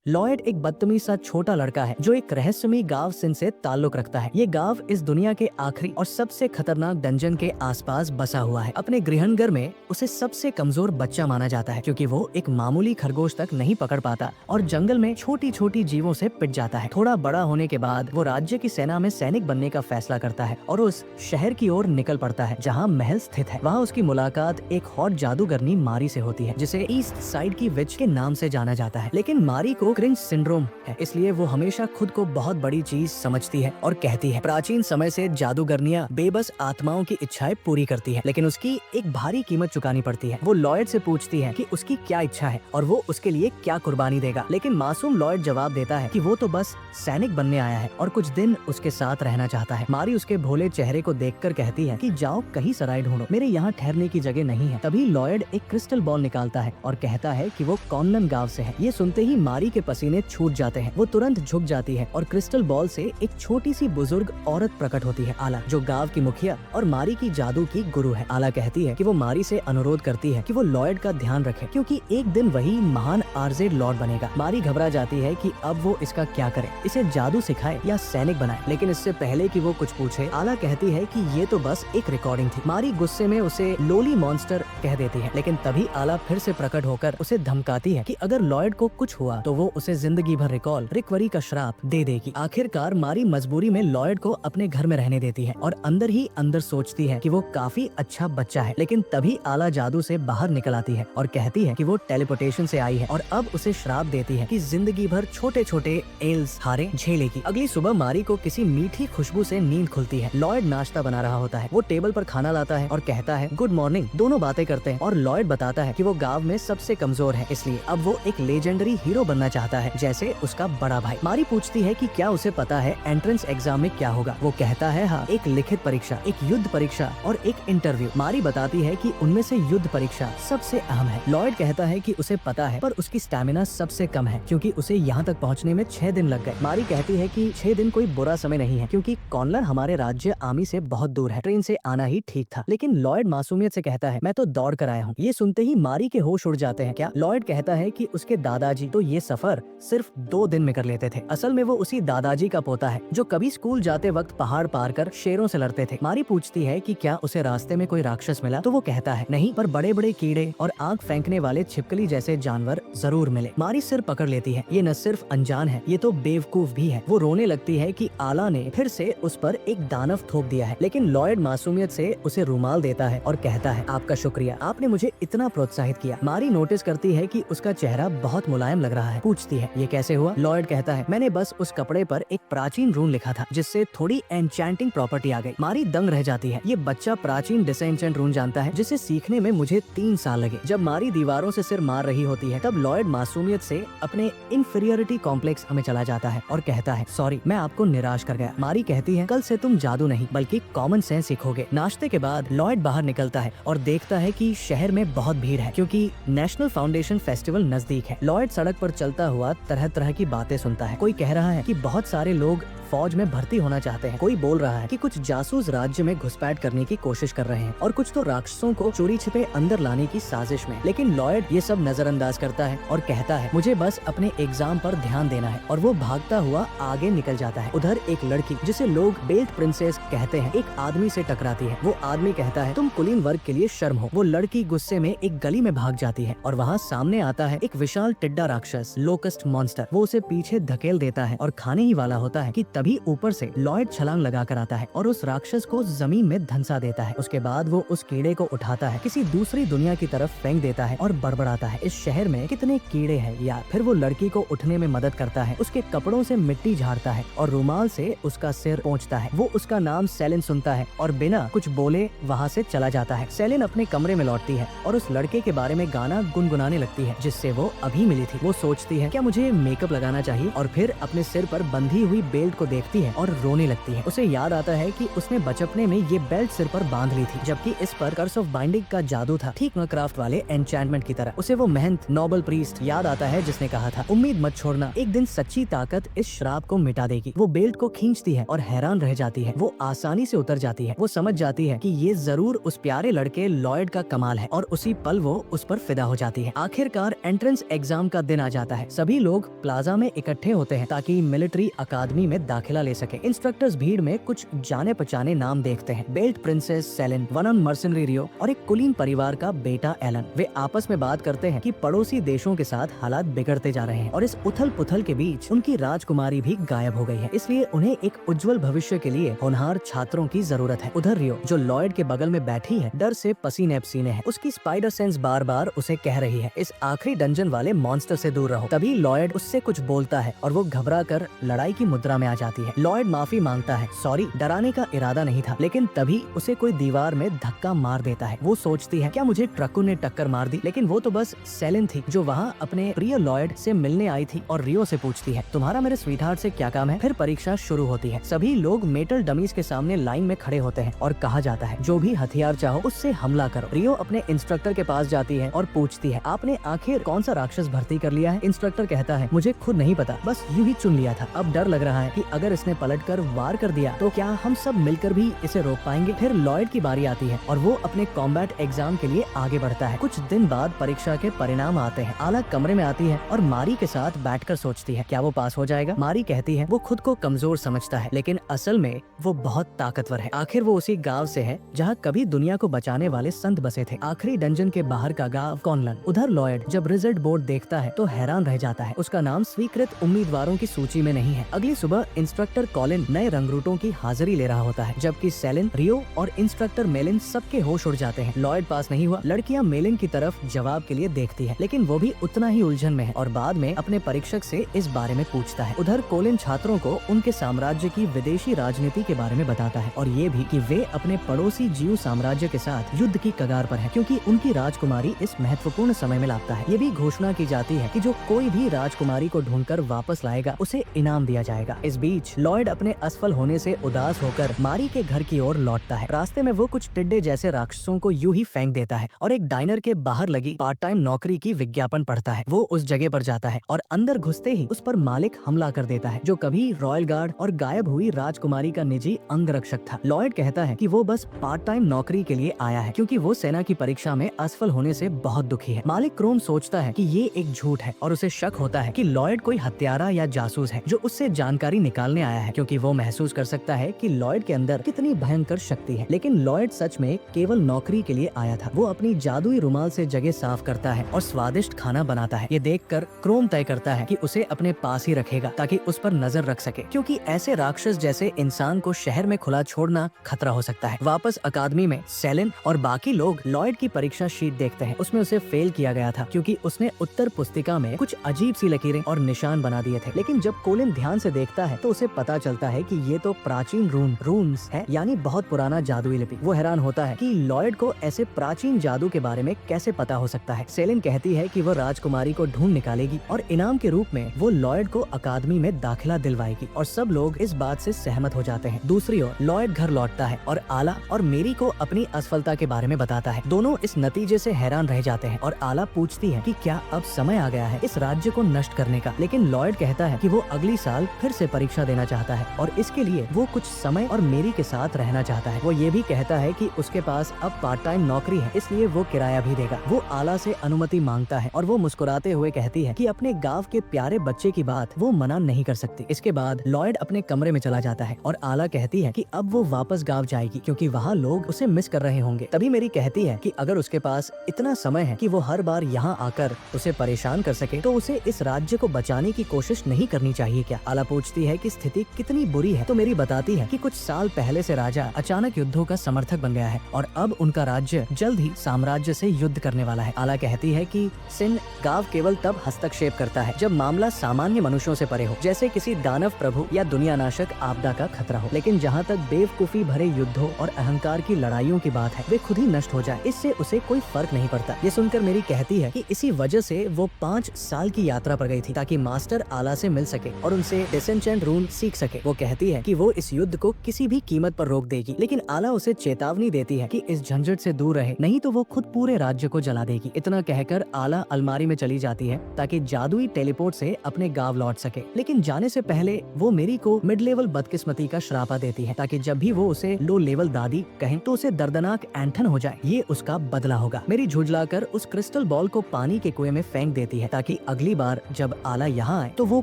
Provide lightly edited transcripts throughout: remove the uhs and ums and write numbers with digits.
Lloyd एक बदतमीज सा छोटा लड़का है जो एक रहस्यमयी गांव सिन से ताल्लुक रखता है। ये गांव इस दुनिया के आखिरी और सबसे खतरनाक डंजन के आसपास बसा हुआ है। अपने गृहनगर में उसे सबसे कमजोर बच्चा माना जाता है क्योंकि वो एक मामूली खरगोश तक नहीं पकड़ पाता और जंगल में छोटी छोटी जीवों से पिट जाता है। थोड़ा बड़ा होने के बाद वो राज्य की सेना में सैनिक बनने का फैसला करता है और उस शहर की ओर निकल पड़ता है जहाँ महल स्थित है। वहाँ उसकी मुलाकात एक हॉट जादूगरनी मारी से होती है जिसे ईस्ट साइड की विच के नाम से जाना जाता है। लेकिन मारी को क्रिंज सिंड्रोम है, इसलिए वो हमेशा खुद को बहुत बड़ी चीज समझती है और कहती है प्राचीन समय से जादूगरनियां बेबस आत्माओं की इच्छाएं पूरी करती है, लेकिन उसकी एक भारी कीमत चुकानी पड़ती है। वो लॉयड से पूछती है कि उसकी क्या इच्छा है और वो उसके लिए क्या कुर्बानी देगा, लेकिन मासूम लॉयड जवाब देता है कि वो तो बस सैनिक बनने आया है और कुछ दिन उसके साथ रहना चाहता है। मारी उसके भोले चेहरे को देखकर कहती है कि जाओ कहीं सराय ढूंढो, मेरे यहाँ ठहरने की जगह नहीं है। तभी लॉयड एक क्रिस्टल बॉल निकालता है और कहता है कि वो कॉनलन गांव से है। ये सुनते ही मारी के पसीने छूट जाते हैं। वो तुरंत झुक जाती है और क्रिस्टल बॉल से एक छोटी सी बुजुर्ग औरत प्रकट होती है, आला, जो गांव की मुखिया और मारी की जादू की गुरु है। आला कहती है कि वो मारी से अनुरोध करती है कि वो लॉयड का ध्यान रखे क्योंकि एक दिन वही महान आरजेड लॉर्ड बनेगा। मारी घबरा जाती है कि अब वो इसका क्या करे, इसे जादू सिखाए या सैनिक बनाए। लेकिन इससे पहले कि वो कुछ पूछे, आला कहती है कि ये तो बस एक रिकॉर्डिंग थी। मारी गुस्से में उसे लोली मॉन्स्टर कह देती है, लेकिन तभी आला फिर से प्रकट होकर उसे धमकाती है कि अगर लॉयड को कुछ हुआ तो वो उसे जिंदगी भर रिकॉल रिकवरी का श्राप दे देगी। आखिरकार मारी मजबूरी में लॉयड को अपने घर में रहने देती है और अंदर ही अंदर सोचती है कि वो काफी अच्छा बच्चा है। लेकिन तभी आला जादू से बाहर निकल आती है और कहती है कि वो टेलीपोर्टेशन से आई है और अब उसे श्राप देती है कि जिंदगी भर छोटे छोटे एल्स हारे झेलेगी। अगली सुबह मारी को किसी मीठी खुशबू से नींद खुलती है। लॉयड नाश्ता बना रहा होता है। वो टेबल पर खाना लाता है और कहता है गुड मॉर्निंग। दोनों बातें करते हैं और लॉयड बताता है कि वो गांव में सबसे कमजोर है, इसलिए अब वो एक लेजेंडरी हीरो बनना चाहता है जैसे उसका बड़ा भाई। मारी पूछती है कि क्या उसे पता है एंट्रेंस एग्जाम में क्या होगा। वो कहता है हाँ, एक लिखित परीक्षा, एक युद्ध परीक्षा और एक इंटरव्यू। मारी बताती है कि उनमें से युद्ध परीक्षा सबसे अहम है। लॉयड कहता है कि उसे पता है पर उसकी स्टैमिना सबसे कम है क्योंकि उसे यहाँ तक पहुँचने में 6 दिन लग गए। मारी कहती है कि 6 दिन कोई बुरा समय नहीं है क्योंकि कॉनलन हमारे राज्य आर्मी से बहुत दूर है, ट्रेन से आना ही ठीक था। लेकिन लॉयड मासूमियत से कहता है मैं तो दौड़ कर आया हूँ। ये सुनते ही मारी के होश उड़ जाते हैं। क्या? लॉयड कहता है कि उसके दादाजी तो ये सफर सिर्फ 2 दिन में कर लेते थे। असल में वो उसी दादाजी का पोता है जो कभी स्कूल जाते वक्त पहाड़ पार कर शेरों से लड़ते थे। मारी पूछती है कि क्या उसे रास्ते में कोई राक्षस मिला, तो वो कहता है नहीं, पर बड़े बड़े कीड़े और आग फेंकने वाले छिपकली जैसे जानवर जरूर मिले। मारी सिर पकड़ लेती है। ये न सिर्फ अनजान है, ये तो बेवकूफ भी है। वो रोने लगती है कि आला ने फिर से उस पर एक दानव थोप दिया है, लेकिन लॉयड मासूमियत से उसे रुमाल देता है और कहता है आपका शुक्रिया, आपने मुझे इतना प्रोत्साहित किया। मारी नोटिस करती है कि उसका चेहरा बहुत मुलायम लग रहा है। पूछती है ये कैसे हुआ? लॉयड कहता है मैंने बस उस कपड़े पर एक प्राचीन रून लिखा था जिससे थोड़ी एन्चेंटिंग प्रॉपर्टी आ गई। मारी दंग रह जाती है। ये बच्चा प्राचीन डिसएन्चेंट रून जानता है जिसे सीखने में मुझे 3 साल लगे। जब मारी दीवारों से सिर मार रही होती है तब लॉयड मासूमियत से अपने इंफीरियरिटी कॉम्प्लेक्स में चला जाता है और कहता है सॉरी, मैं आपको निराश कर गया। मारी कहती है कल से तुम जादू नहीं बल्कि कॉमन सेंस सीखोगे। नाश्ते के बाद लॉयड बाहर निकलता है और देखता है कि शहर में बहुत भीड़ है क्योंकि नेशनल फाउंडेशन फेस्टिवल नजदीक है। लॉयड सड़क पर चलता हुआ तरह तरह की बातें सुनता है। कोई कह रहा है कि बहुत सारे लोग फौज में भर्ती होना चाहते हैं, कोई बोल रहा है कि कुछ जासूस राज्य में घुसपैठ करने की कोशिश कर रहे हैं और कुछ तो राक्षसों को चोरी छिपे अंदर लाने की साजिश में। लेकिन लॉयड ये सब नजरअंदाज करता है और कहता है मुझे बस अपने एग्जाम पर ध्यान देना है, और वो भागता हुआ आगे निकल जाता है। उधर एक लड़की जिसे लोग बेल्ट प्रिंसेस कहते हैं एक आदमी से टकराती है। वो आदमी कहता है तुम कुलीन वर्ग के लिए शर्म हो। वो लड़की गुस्से में एक गली में भाग जाती है और वहाँ सामने आता है एक विशाल टिड्डा राक्षस लोकस्ट मॉन्स्टर। वो उसे पीछे धकेल देता है और खाने ही वाला होता है कि तभी ऊपर से लॉयड छलांग लगा कर आता है और उस राक्षस को जमीन में धंसा देता है। उसके बाद वो उस कीड़े को उठाता है, किसी दूसरी दुनिया की तरफ फेंक देता है और बड़बड़ाता है इस शहर में कितने कीड़े हैं यार। फिर वो लड़की को उठने में मदद करता है, उसके कपड़ों से मिट्टी झाड़ता है और रुमाल से उसका सिर पोंछता है। वो उसका नाम सेलिन सुनता है और बिना कुछ बोले वहाँ से चला जाता है। सेलिन अपने कमरे में लौटती है और उस लड़के के बारे में गाना गुनगुनाने लगती है जिससे वो अभी मिली थी। वो सोचती है क्या मुझे मेकअप लगाना चाहिए, और फिर अपने सिर पर बंधी हुई बेल्ट को देखती है और रोने लगती है। उसे याद आता है कि उसने बचपने में ये बेल्ट सिर पर बांध ली थी, जबकि इस पर कर्स ऑफ बाइंडिंग का जादू था, ठीक क्राफ्ट वाले एन्चेंटमेंट की तरह। उसे वो मेहनत नोबल प्रीस्ट याद आता है जिसने कहा था, उम्मीद मत छोड़ना, एक दिन सच्ची ताकत इस श्राप को मिटा देगी। वो बेल्ट को खींचती है और हैरान रह जाती है। वो आसानी से उतर जाती है। वो समझ जाती है कि ये जरूर उस प्यारे लड़के लॉयड का कमाल है और उसी पल वो उस पर फिदा हो जाती है। आखिरकार एंट्रेंस एग्जाम का दिन आ जाता है। सभी लोग प्लाजा में इकट्ठे होते हैं ताकि मिलिट्री अकादमी में दाखिला ले सके। इंस्ट्रक्टर्स भीड़ में कुछ जाने पहचाने नाम देखते हैं, बेल्ट प्रिंसेस सेलिन, वनन मर्सनरी रियो और एक कुलीन परिवार का बेटा एलन। वे आपस में बात करते हैं कि पड़ोसी देशों के साथ हालात बिगड़ते जा रहे हैं और इस उथल पुथल के बीच उनकी राजकुमारी भी गायब हो गई है, इसलिए उन्हें एक उज्जवल भविष्य के लिए होनहार छात्रों की जरूरत है। उधर रियो जो लॉयड के बगल में बैठी है, डर से पसीने पसीने है। उसकी स्पाइडर सेंस बार बार उसे कह रही है, इस आखिरी डंजन वाले मॉन्स्टर से दूर रहो। तभी लॉयड उससे कुछ बोलता है और वो घबरा कर लड़ाई की मुद्रा में आ जाती है। लॉयड माफी मांगता है, सॉरी, डराने का इरादा नहीं था। लेकिन तभी उसे कोई दीवार में धक्का मार देता है। वो सोचती है, क्या मुझे ट्रकों ने टक्कर मार दी? लेकिन वो तो बस सेलिन थी जो वहाँ अपने प्रिय लॉयड से मिलने आई थी और रियो से पूछती है, तुम्हारा मेरे स्वीटहार्ट से क्या काम है? फिर परीक्षा शुरू होती है। सभी लोग मेटल डमीज के सामने लाइन में खड़े होते हैं और कहा जाता है, जो भी हथियार चाहो उससे हमला करो। रियो अपने इंस्ट्रक्टर के पास जाती है और पूछती है, आपने आखिर कौन सा राक्षस भर्ती कर लिया है? इंस्ट्रक्टर कहता है, मुझे खुद नहीं पता, बस यूं ही चुन लिया था। अब डर लग रहा है कि अगर इसने पलटकर वार कर दिया तो क्या हम सब मिलकर भी इसे रोक पाएंगे? फिर लॉयड की बारी आती है और वो अपने कॉम्बैट एग्जाम के लिए आगे बढ़ता है। कुछ दिन बाद परीक्षा के परिणाम आते हैं। आला कमरे में आती है और मारी के साथ बैठकर सोचती है, क्या वो पास हो जाएगा? मारी कहती है, वो खुद को कमजोर समझता है लेकिन असल में वो बहुत ताकतवर है। आखिर वो उसी गांव से है जहाँ कभी दुनिया को बचाने वाले संत बसे थे। आखिरी डंजन के बाहर का गांव कॉनलन। उधर लॉयड जब रिजल्ट बोर्ड देखता है तो हैरान रह जाता है। उसका नाम स्वीकृत उम्मीदवारों की सूची में नहीं है। अगली सुबह इंस्ट्रक्टर कॉलिन नए रंगरूटों की हाजिरी ले रहा होता है, जबकि सेलिन, रियो और इंस्ट्रक्टर मेलिन सबके होश उड़ जाते हैं। लॉयड पास नहीं हुआ। लड़कियां मेलिन की तरफ जवाब के लिए देखती है, लेकिन वो भी उतना ही उलझन में है और बाद में अपने परीक्षक से इस बारे में पूछता है। उधर कोलिन छात्रों को उनके साम्राज्य की विदेशी राजनीति के बारे में बताता है और ये भी कि वे अपने पड़ोसी जीव साम्राज्य के साथ युद्ध की कगार पर है, क्योंकि उनकी राजकुमारी इस महत्वपूर्ण समय में लापता है। ये भी घोषणा की जाती है कि जो कोई भी राजकुमारी को ढूंढकर वापस लाएगा उसे इनाम दिया जाएगा। इस बीच लॉयड अपने असफल होने से उदास होकर मारी के घर की ओर लौटता है। रास्ते में वो कुछ टिड्डे जैसे राक्षसों को यूं ही फेंक देता है और एक डाइनर के बाहर लगी पार्ट टाइम नौकरी की विज्ञापन पढ़ता है। वो उस जगह पर जाता है और अंदर घुसते ही उस पर मालिक हमला कर देता है, जो कभी रॉयल गार्ड और गायब हुई राजकुमारी का निजी अंगरक्षक था। लॉयड कहता है कि वो बस पार्ट टाइम नौकरी के लिए आया है, क्योंकि वो सेना की परीक्षा में असफल होने से बहुत दुखी है। मालिक क्रोम सोचता है कि ये एक झूठ है और उसे शक होता है कि लॉयड कोई हत्यारा या जासूस है जो उससे जानकारी निकालने आया है, क्योंकि वो महसूस कर सकता है कि लॉयड के अंदर कितनी भयंकर शक्ति है। लेकिन लॉयड सच में केवल नौकरी के लिए आया था। वो अपनी जादुई रुमाल से जगह साफ करता है और स्वादिष्ट खाना बनाता है। ये देखकर क्रोम तय करता है कि उसे अपने पास ही रखेगा ताकि उस पर नजर रख सके, क्योंकि ऐसे राक्षस जैसे इंसान को शहर में खुला छोड़ना खतरा हो सकता है। वापस अकादमी में सेलिन और बाकी लोग लॉयड की परीक्षा शीट देखते हैं। उसमें उसे फेल किया गया था क्योंकि उसने उत्तर पुस्तिका में कुछ अजीब सी लकीरें और निशान बना दिए थे। लेकिन जब कोलिन ध्यान से देखता है तो उसे पता चलता है कि ये तो प्राचीन रून्स है, यानी बहुत पुराना जादुई लिपि। वो हैरान होता है कि लॉयड को ऐसे प्राचीन जादू के बारे में कैसे पता हो सकता है। सेलिन कहती है कि वो राजकुमारी को ढूंढ निकालेगी और इनाम के रूप में वो लॉयड को अकादमी में दाखिला दिलवाएगी और सब लोग इस बात से सहमत हो जाते हैं। दूसरी ओर लॉयड घर लौटता है और आला और मेरी को अपनी असफलता के बारे में बताता है। दोनों इस नतीजे से हैरान रह जाते हैं और आला पूछती है कि क्या अब समय आ गया है इस राज्य को नष्ट करने का। लेकिन लॉयड कहता है कि वो अगली साल फिर से परीक्षा देना चाहता है और इसके लिए वो कुछ समय और मेरी के साथ रहना चाहता है। वो ये भी कहता है कि उसके पास अब पार्ट टाइम नौकरी है, इसलिए वो किराया भी देगा। वो आला से अनुमति मांगता है और वो मुस्कुराते हुए कहती है कि अपने गांव के प्यारे बच्चे की बात वो मना नहीं कर सकती। इसके बाद लॉयड अपने कमरे में चला जाता है और आला कहती है कि अब वो वापस गांव जाएगी क्योंकि वहाँ लोग उसे मिस कर रहे होंगे। तभी मेरी कहती है कि अगर उसके पास इतना समय है कि वो हर बार यहाँ आकर उसे परेशान कर सके तो उसे इस राज्य को बचाने की कोशिश नहीं करनी चाहिए क्या। आला पूछती है कि स्थिति कितनी बुरी है तो मेरी बताती है कि कुछ साल पहले से राजा अचानक युद्धों का समर्थक बन गया है और अब उनका राज्य जल्द ही साम्राज्य से युद्ध करने वाला है। आला कहती है कि सिन गांव केवल तब हस्तक्षेप करता है जब मामला सामान्य मनुष्यों से परे हो, जैसे किसी दानव प्रभु या दुनिया नाशक आपदा का खतरा हो। लेकिन जहाँ तक बेवकूफी भरे युद्धों और अहंकार की लड़ाइयों की बात है, वे खुद ही नष्ट हो जाए, इससे उसे कोई फर्क नहीं पड़ता। ये सुनकर मेरी कहती है कि इसी वजह से वो 5 साल की यात्रा पर गई थी ताकि मास्टर आला से मिल सके और उनसे डिसेंचेंट रून्स कानून सीख सके। वो कहती है कि वो इस युद्ध को किसी भी कीमत पर रोक देगी, लेकिन आला उसे चेतावनी देती है कि इस झंझट से दूर रहे, नहीं तो वो खुद पूरे राज्य को जला देगी। इतना कहकर आला अलमारी में चली जाती है ताकि जादुई टेलीपोर्ट से अपने गांव लौट सके। लेकिन जाने से पहले वो मेरी को मिड लेवल बदकिस्मती का श्रापा देती है ताकि जब भी वो उसे लो लेवल दादी कहें तो उसे दर्दनाक ऐंठन हो जाए। ये उसका बदला होगा। मेरी झुझलाकर उस क्रिस्टल बॉल को पानी के कुएं में फेंक देती है ताकि अगली बार जब आला यहाँ आए तो वो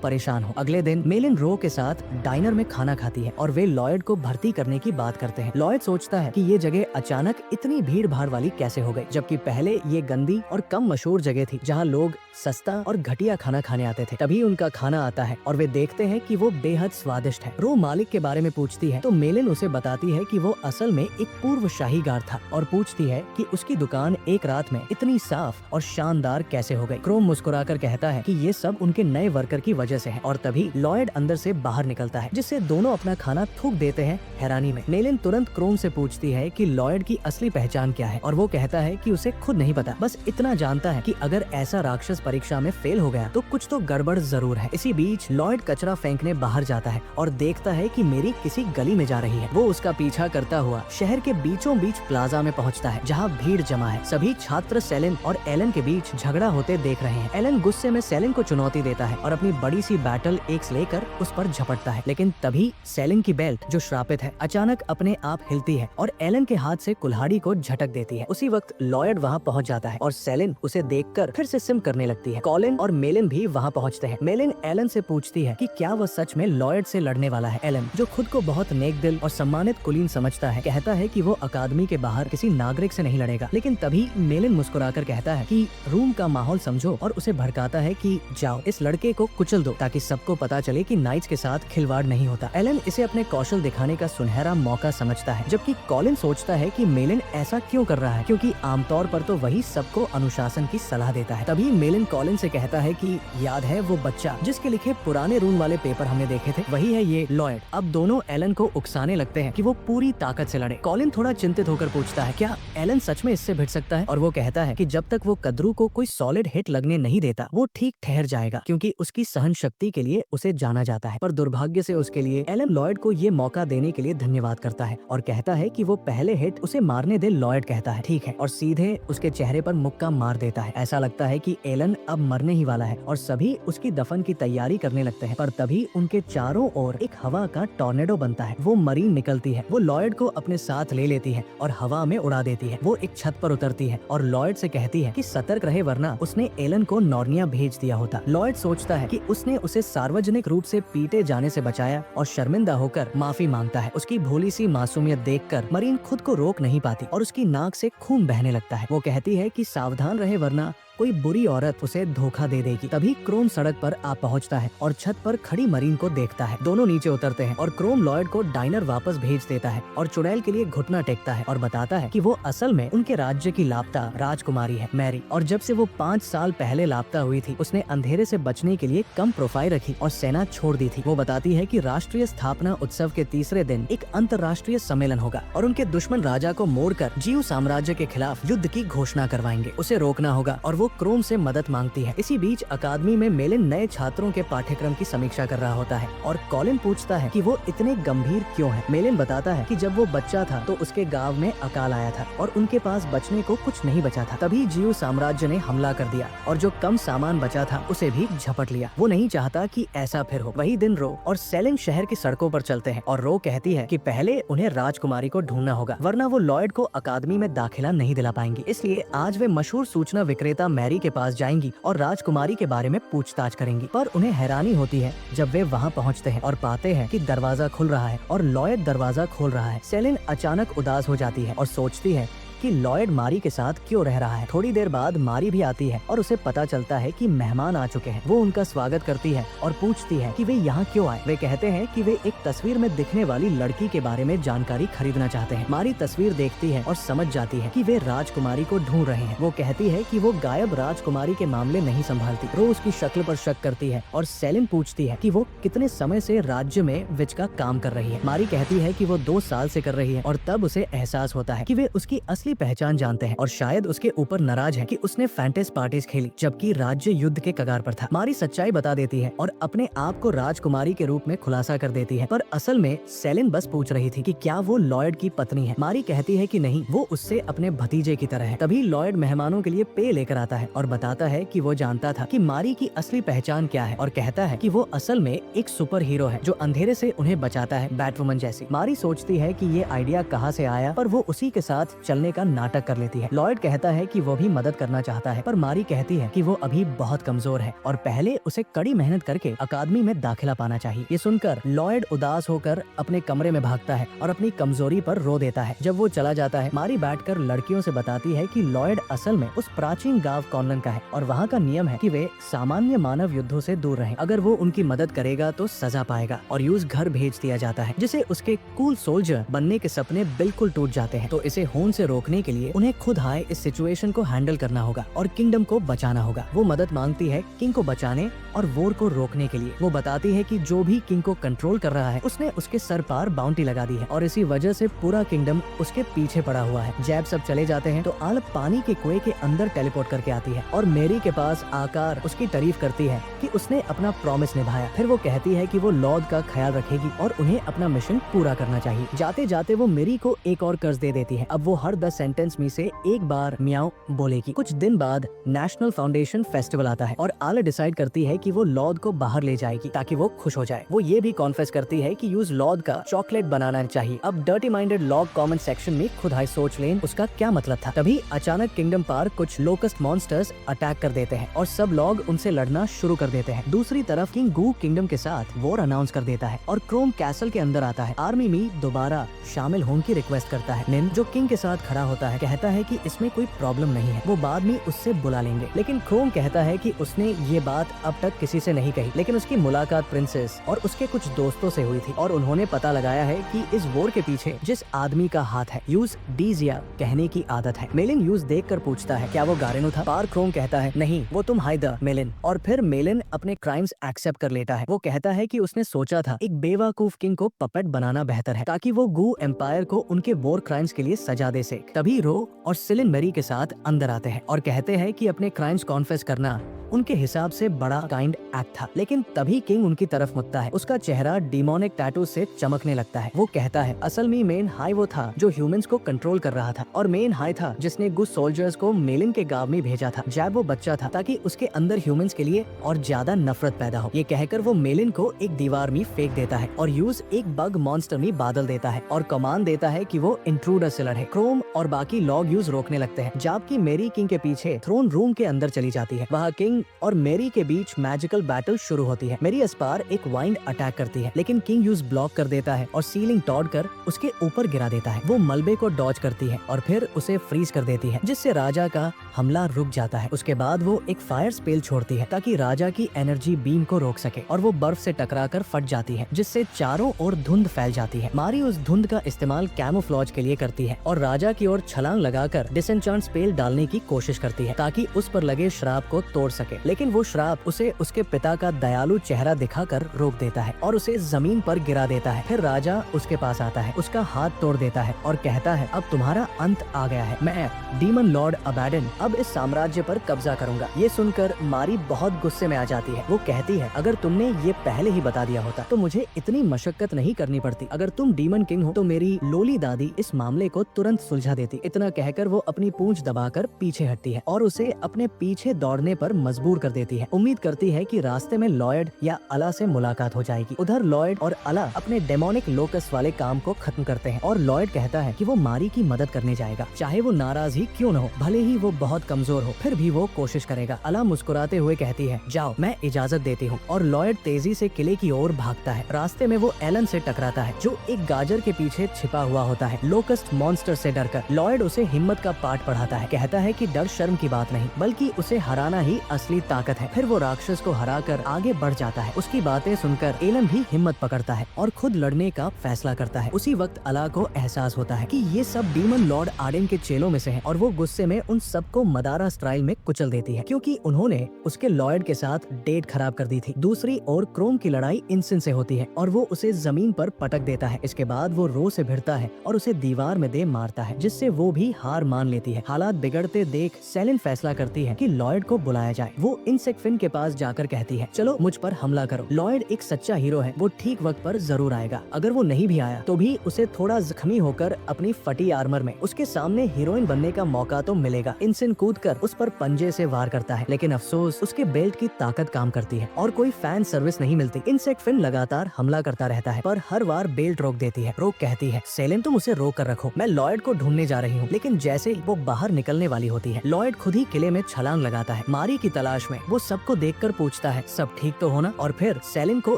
परेशान हो। अगले दिन मेलिन रो के साथ डाइनर में खाना खाती है और वे लॉयड को भर्ती करने की बात करते हैं। लॉयड सोचता है कि ये जगह अचानक इतनी भीड़ भाड़ वाली कैसे हो गई, जबकि पहले ये गंदी और कम मशहूर जगह थी जहाँ लोग सस्ता और घटिया खाना खाने आते थे। तभी उनका खाना आता है और वे देखते हैं कि वो बेहद स्वादिष्ट है। रो मालिक के बारे में पूछती है तो मेलिन उसे बताती है कि वो असल में एक पूर्व शाही गार था और पूछती है कि उसकी दुकान एक रात में इतनी साफ और शानदार कैसे हो गई। क्रोम मुस्कुराकर कहता है कि ये सब उनके नए वर्कर की वजह से है और तभी लॉयड अंदर से बाहर निकलता है जिससे दोनों अपना खाना थूक देते हैं हैरानी में। मेलिन तुरंत क्रोम से पूछती है कि लॉयड की असली पहचान क्या है और वो कहता है कि उसे खुद नहीं पता, बस इतना जानता है कि अगर ऐसा राक्षस परीक्षा में फेल हो गया तो कुछ तो गड़बड़ जरूर है। इसी बीच लॉयड कचरा फेंकने बाहर जाता है और देखता है कि मेरी किसी गली में जा रही है। वो उसका पीछा करता हुआ शहर के बीचों बीच प्लाजा में पहुंचता है जहां भीड़ जमा है। सभी छात्र सेलिन और एलन के बीच झगड़ा होते देख रहे हैं। एलन गुस्से में सेलिन को चुनौती देता है और अपनी बड़ी सी बैटल एक्स लेकर उस पर झपटता है, लेकिन तभी सेलिन की बेल्ट जो श्रापित है अचानक अपने आप हिलती है और एलन के हाथ से कुल्हाड़ी को झटक देती है। उसी वक्त लॉयड वहाँ पहुँच जाता है और सेलिन उसे देखकर फिर से सिम करने लगती है। कॉलिन और मेलिन भी वहाँ पहुँचते हैं। मेलिन एलन से पूछती है कि क्या वह सच में लॉयड से लड़ने वाला है। एलन, जो खुद को बहुत नेक दिल और सम्मानित कुलीन समझता है, कहता है कि वो अकादमी के बाहर किसी नागरिक से नहीं लड़ेगा। लेकिन तभी मेलिन मुस्कुराकर कहता है कि रूम का माहौल समझो और उसे भड़काता है कि जाओ इस लड़के को कुचल दो ताकि सबको पता चले कि नाइट्स के साथ खिलवाड़ नहीं होता। एलन इसे अपने कौशल दिखाने का सुनहरा मौका समझता है, जबकि कॉलिन सोचता है कि मेलिन ऐसा क्यों कर रहा है क्योंकि आमतौर पर तो वही सबको अनुशासन की सलाह देता है। तभी मेलिन कॉलिन से कहता है कि याद है वो बच्चा जिसके लिखे पुराने रून वाले पेपर हमने देखे थे, वही है ये लॉयड। अब दोनों एलन को उकसाने लगते हैं कि वो पूरी ताकत से लड़े। कॉलिन थोड़ा चिंतित होकर पूछता है क्या एलन सच में इससे भिड़ सकता है और वो कहता है कि जब तक वो कद्रू को कोई सॉलिड हिट लगने नहीं देता वो ठीक ठहर जाएगा क्योंकि उसकी सहन शक्ति के लिए उसे जाना जाता है। पर दुर्भाग्य से उसके लिए एलन लॉयड को ये मौका देने के लिए धन्यवाद करता है और कहता है कि वो पहले हिट उसे मारने दे। लॉयड कहता है ठीक है और सीधे उसके चेहरे पर मुक्का मार देता है। ऐसा लगता है कि एलन अब मरने ही वाला है और सभी उसकी दफन की तैयारी करने लगते हैं। पर तभी उनके चारों ओर एक हवा का टॉर्नेडो बनता है। वो मरीन निकलती है, वो लॉयड को अपने साथ ले लेती है और हवा में उड़ा देती है। वो एक छत पर उतरती है और लॉयड से कहती है कि सतर्क रहे वरना उसने एलन को नॉर्निया भेज दिया होता। लॉयड सोचता है कि उसने उसे सार्वजनिक रूप से पीटे जाने से बचाया और शर्मिंदा होकर माफी मांगता है। उसकी भोली सी मासूमियत देखकर मरीन खुद को रोक नहीं पाती और उसकी नाक से खून बहने लगता है। वो कहती है कि सावधान रहे वरना कोई बुरी औरत उसे धोखा दे देगी। तभी क्रोम सड़क पर आ पहुंचता है और छत पर खड़ी मरीन को देखता है। दोनों नीचे उतरते हैं और क्रोम लॉयड को डाइनर वापस भेज देता है और चुड़ैल के लिए घुटना टेकता है और बताता है कि वो असल में उनके राज्य की लापता राजकुमारी है मैरी, और जब से वो 5 साल पहले लापता हुई थी उसने अंधेरे से बचने के लिए कम प्रोफाइल रखी और सेना छोड़ दी थी। वो बताती है कि राष्ट्रीय स्थापना उत्सव के तीसरे दिन एक अंतर्राष्ट्रीय सम्मेलन होगा और उनके दुश्मन राजा को मोड़कर जीव साम्राज्य के खिलाफ युद्ध की घोषणा करवाएंगे। उसे रोकना होगा और वो क्रोम से मदद मांगती है। इसी बीच अकादमी में मेलिन नए छात्रों के पाठ्यक्रम की समीक्षा कर रहा होता है और कॉलिन पूछता है कि वो इतने गंभीर क्यों है। मेलिन बताता है कि जब वो बच्चा था तो उसके गांव में अकाल आया था और उनके पास बचने को कुछ नहीं बचा था। तभी जीव साम्राज्य ने हमला कर दिया और जो कम सामान बचा था उसे भी झपट लिया। वो नहीं चाहता कि ऐसा फिर हो। वही दिन रो और सेलिन शहर की सड़कों पर चलते हैं और रो कहती है कि पहले उन्हें राजकुमारी को ढूंढना होगा वरना वो लॉयड को अकादमी में दाखिला नहीं दिला पाएंगी। इसलिए आज वे मशहूर सूचना विक्रेता मैरी के पास जाएंगी और राजकुमारी के बारे में पूछताछ करेंगी। पर उन्हें हैरानी होती है जब वे वहाँ पहुँचते हैं और पाते हैं कि दरवाजा खुल रहा है और लॉयड दरवाजा खोल रहा है। सेलिन अचानक उदास हो जाती है और सोचती है कि लॉयड मारी के साथ क्यों रह रहा है। थोड़ी देर बाद मारी भी आती है और उसे पता चलता है कि मेहमान आ चुके हैं। वो उनका स्वागत करती है और पूछती है कि वे यहाँ क्यों आए। वे कहते हैं कि वे एक तस्वीर में दिखने वाली लड़की के बारे में जानकारी खरीदना चाहते हैं। मारी तस्वीर देखती है और समझ जाती है कि वे राजकुमारी को ढूंढ रहे हैं। वो कहती है कि वो गायब राजकुमारी के मामले नहीं संभालती। रो उसकी शक्ल पर शक करती है और सेलिन पूछती है कि वो कितने समय से राज्य में विच का काम कर रही है। मारी कहती है कि वो 2 साल से कर रही है और तब उसे एहसास होता है कि वे उसकी असली असली पहचान जानते हैं और शायद उसके ऊपर नाराज है कि उसने फैंटेस पार्टीज खेली जबकि राज्य युद्ध के कगार पर था। मारी सच्चाई बता देती है और अपने आप को राजकुमारी के रूप में खुलासा कर देती है, पर असल में सेलिन बस पूछ रही थी कि क्या वो लॉयड की पत्नी है। मारी कहती है कि नहीं, वो उससे अपने भतीजे की तरह है। तभी लॉयड मेहमानों के लिए पेय लेकर आता है और बताता है कि वो जानता था कि मारी की असली पहचान क्या है और कहता है कि वो असल में एक सुपर हीरो है जो अंधेरे से उन्हें बचाता है, बैटवुमन जैसी। मारी सोचती है कि ये आइडिया कहाँ से आया, पर वो उसी के साथ चलने का नाटक कर लेती है। लॉयड कहता है कि वो भी मदद करना चाहता है, पर मारी कहती है कि वो अभी बहुत कमजोर है और पहले उसे कड़ी मेहनत करके अकादमी में दाखिला पाना चाहिए। ये सुनकर लॉयड उदास होकर अपने कमरे में भागता है और अपनी कमजोरी पर रो देता है। जब वो चला जाता है, मारी बैठकर लड़कियों से बताती है कि लॉयड असल में उस प्राचीन गांव कॉनलन का है और वहाँ का नियम है कि वे सामान्य मानव युद्धों से दूर रहें। अगर वो उनकी मदद करेगा तो सजा पाएगा और यूज घर भेज दिया जाता है, जिसे उसके कूल सोल्जर बनने के सपने बिल्कुल टूट जाते हैं। तो इसे होन से रोकने के लिए उन्हें खुद आए इस सिचुएशन को हैंडल करना होगा और किंगडम को बचाना होगा। वो मदद मांगती है किंग को बचाने और वॉर को रोकने के लिए। वो बताती है कि जो भी किंग को कंट्रोल कर रहा है उसने उसके सर पर बाउंटी लगा दी है और इसी वजह से पूरा किंगडम उसके पीछे पड़ा हुआ है। जैब सब चले जाते हैं तो आल पानी के कुएं के अंदर टेलीपोर्ट करके आती है और मेरी के पास आकर उसकी तारीफ करती है कि उसने अपना प्रॉमिस निभाया। फिर वो कहती है कि वो लॉर्ड का ख्याल रखेगी और उन्हें अपना मिशन पूरा करना चाहिए। जाते जाते वो मेरी को एक और कर्ज दे देती है। अब वो हर 10 सेंटेंस में से एक बार म्याऊ बोलेगी। कुछ दिन बाद नेशनल फाउंडेशन फेस्टिवल आता है और आला डिसाइड करती है कि वो लॉर्ड को बाहर ले जाएगी ताकि वो खुश हो जाए। वो ये भी कॉन्फेस करती है कि यूज लॉर्ड का चॉकलेट बनाना चाहिए। अब dirty minded log comment section में खुद हाई सोच लें उसका क्या मतलब था। तभी अचानक किंगडम पर कुछ लोकस्ट मॉन्स्टर्स अटैक कर देते हैं और सब लोग उनसे लड़ना शुरू कर देते हैं। दूसरी तरफ किंग गू किंगडम के साथ वॉर अनाउंस कर देता है और क्रोम कैसल के अंदर आता है। आर्मी में दोबारा शामिल होने की रिक्वेस्ट करता है। निन जो किंग के साथ खड़ा होता है कहता है कि इसमें कोई प्रॉब्लम नहीं है, वो बाद में उससे बुला लेंगे। लेकिन क्रोम कहता है कि उसने ये बात अब तक किसी से नहीं कही, लेकिन उसकी मुलाकात प्रिंसेस और उसके कुछ दोस्तों से हुई थी और उन्होंने पता लगाया है कि इस वॉर के पीछे जिस आदमी का हाथ है यूज डीजिया कहने की आदत है। मेलिन यूज देखकर पूछता है क्या वो गारेनो था। पार क्रोम कहता है नहीं, वो तुम हाइदर मेलिन। और फिर मेलिन अपने क्राइम्स एक्सेप्ट कर लेता है। वो कहता है कि उसने सोचा था एक बेवकूफ किंग को पपेट बनाना बेहतर है ताकि वो गू एम्पायर को उनके वॉर क्राइम्स के लिए सजा दे सके। तभी रो और सिलिन मेरी के साथ अंदर आते हैं और कहते हैं कि अपने क्राइम्स कॉन्फेस करना उनके हिसाब से बड़ा काइंड एक्ट था। लेकिन तभी किंग उनकी तरफ मुड़ता है। उसका चेहरा डिमोनिक टैटू से चमकने लगता है। वो कहता है असल में मेन हाई वो था जो ह्यूमंस को कंट्रोल कर रहा था और मेन हाई था जिसने गुड सोल्जर्स को मेलिन के गांव में भेजा था जब वो बच्चा था ताकि उसके अंदर ह्यूमंस के लिए और ज्यादा नफरत पैदा हो। ये कहकर वो मेलिन को एक दीवार में फेंक देता है और यूज एक बग मॉन्स्टर में बादल देता है और कमांड देता है कि वो इंट्रूडर से लड़े। क्रोम और बाकी लॉग यूज रोकने लगते हैं जबकि मेरी किंग के पीछे थ्रोन रूम के अंदर चली जाती है। वहाँ किंग और मेरी के बीच मैजिकल बैटल शुरू होती है। मेरी अस्पार एक वाइंड अटैक करती है लेकिन किंग यूज ब्लॉक कर देता है और सीलिंग तोड़कर उसके ऊपर गिरा देता है। वो मलबे को डॉज करती है और फिर उसे फ्रीज कर देती है जिससे राजा का हमला रुक जाता है। उसके बाद वो एक फायर स्पेल छोड़ती है ताकि राजा की एनर्जी बीम को रोक सके और वो बर्फ से टकराकर फट जाती है जिससे चारों ओर धुंध फैल जाती है। मारी उस धुंध का इस्तेमाल कैमोफ्लॉज के लिए करती है और राजा की ओर छलांग लगाकर डिसएन्चांट स्पेल डालने की कोशिश करती है ताकि उस पर लगे श्राप को तोड़ सके। लेकिन वो श्राप उसे उसके पिता का दयालु चेहरा दिखाकर रोक देता है और उसे जमीन पर गिरा देता है। फिर राजा उसके पास आता है, उसका हाथ तोड़ देता है और कहता है अब तुम्हारा अंत आ गया है, मैं डीमन लॉर्ड अबैडन अब इस साम्राज्य पर कब्जा करूंगा। ये सुनकर मारी बहुत गुस्से में आ जाती है। वो कहती है अगर तुमने ये पहले ही बता दिया होता तो मुझे इतनी मशक्कत नहीं करनी पड़ती। अगर तुम डीमन किंग हो तो मेरी लोली दादी इस मामले को तुरंत सुलझा देती। इतना कहकर वो अपनी पूंछ दबाकर पीछे हटती है और उसे अपने पीछे दौड़ने पर मजबूर कर देती है। उम्मीद करती है कि रास्ते में लॉयड या अला से मुलाकात हो जाएगी। उधर लॉयड और अला अपने डेमोनिक लोकस वाले काम को खत्म करते हैं और लॉयड कहता है कि वो मारी की मदद करने जाएगा चाहे वो नाराज ही क्यों न हो, भले ही वो बहुत कमजोर हो फिर भी वो कोशिश करेगा। अला मुस्कुराते हुए कहती है जाओ मैं इजाजत देती हूँ और लॉयड तेजी से किले की ओर भागता है। रास्ते में वो एलन से टकराता है जो एक गाजर के पीछे छिपा हुआ होता है। लोकस्ट मॉन्स्टर से डरकर लॉयड उसे हिम्मत का पाठ पढ़ाता है। कहता है कि डर शर्म की बात नहीं बल्कि उसे हराना ही असली ताकत है। फिर वो राक्षस को हराकर आगे बढ़ जाता है। उसकी बातें सुनकर एलन भी हिम्मत पकड़ता है और खुद लड़ने का फैसला करता है। उसी वक्त अला को एहसास होता है कि ये सब डीमन लॉर्ड आर्डेन के चेलों में से हैं और वो गुस्से में उन सबको मदारा स्टाइल में कुचल देती है क्योंकि उन्होंने उसके लॉर्ड के साथ डेट खराब कर दी थी। दूसरी ओर क्रोम की लड़ाई इंसिन से होती है और वो उसे जमीन पर पटक देता है। इसके बाद वो रो से भिड़ता है और उसे दीवार में दे मारता है जिससे जिससे वो भी हार मान लेती है। हालात बिगड़ते देख सेलिन फैसला करती है कि लॉयड को बुलाया जाए। वो इंसेक्ट फिन के पास जाकर कहती है, चलो मुझ पर हमला करो। लॉयड एक सच्चा हीरो है, वो ठीक वक्त पर जरूर आएगा। अगर वो नहीं भी आया तो भी उसे थोड़ा जख्मी होकर अपनी फटी आर्मर में उसके सामने हीरोइन बनने का मौका तो मिलेगा। इंसिन कूदकर उस पर पंजे से वार करता है, लेकिन अफसोस उसके बेल्ट की ताकत काम करती है और कोई फैन सर्विस नहीं मिलती। इंसेक्ट फिन लगातार हमला करता रहता है, पर हर बार बेल्ट रोक देती है। रोक कहती है, सेलिन तुम उसे रोक कर रखो, मैं लॉयड को ढूंढने जा रही हूँ। लेकिन जैसे ही वो बाहर निकलने वाली होती है, लॉयड खुद ही किले में छलांग लगाता है। मारी की तलाश में वो सबको देखकर पूछता है, सब ठीक तो होना, और फिर सेलिन को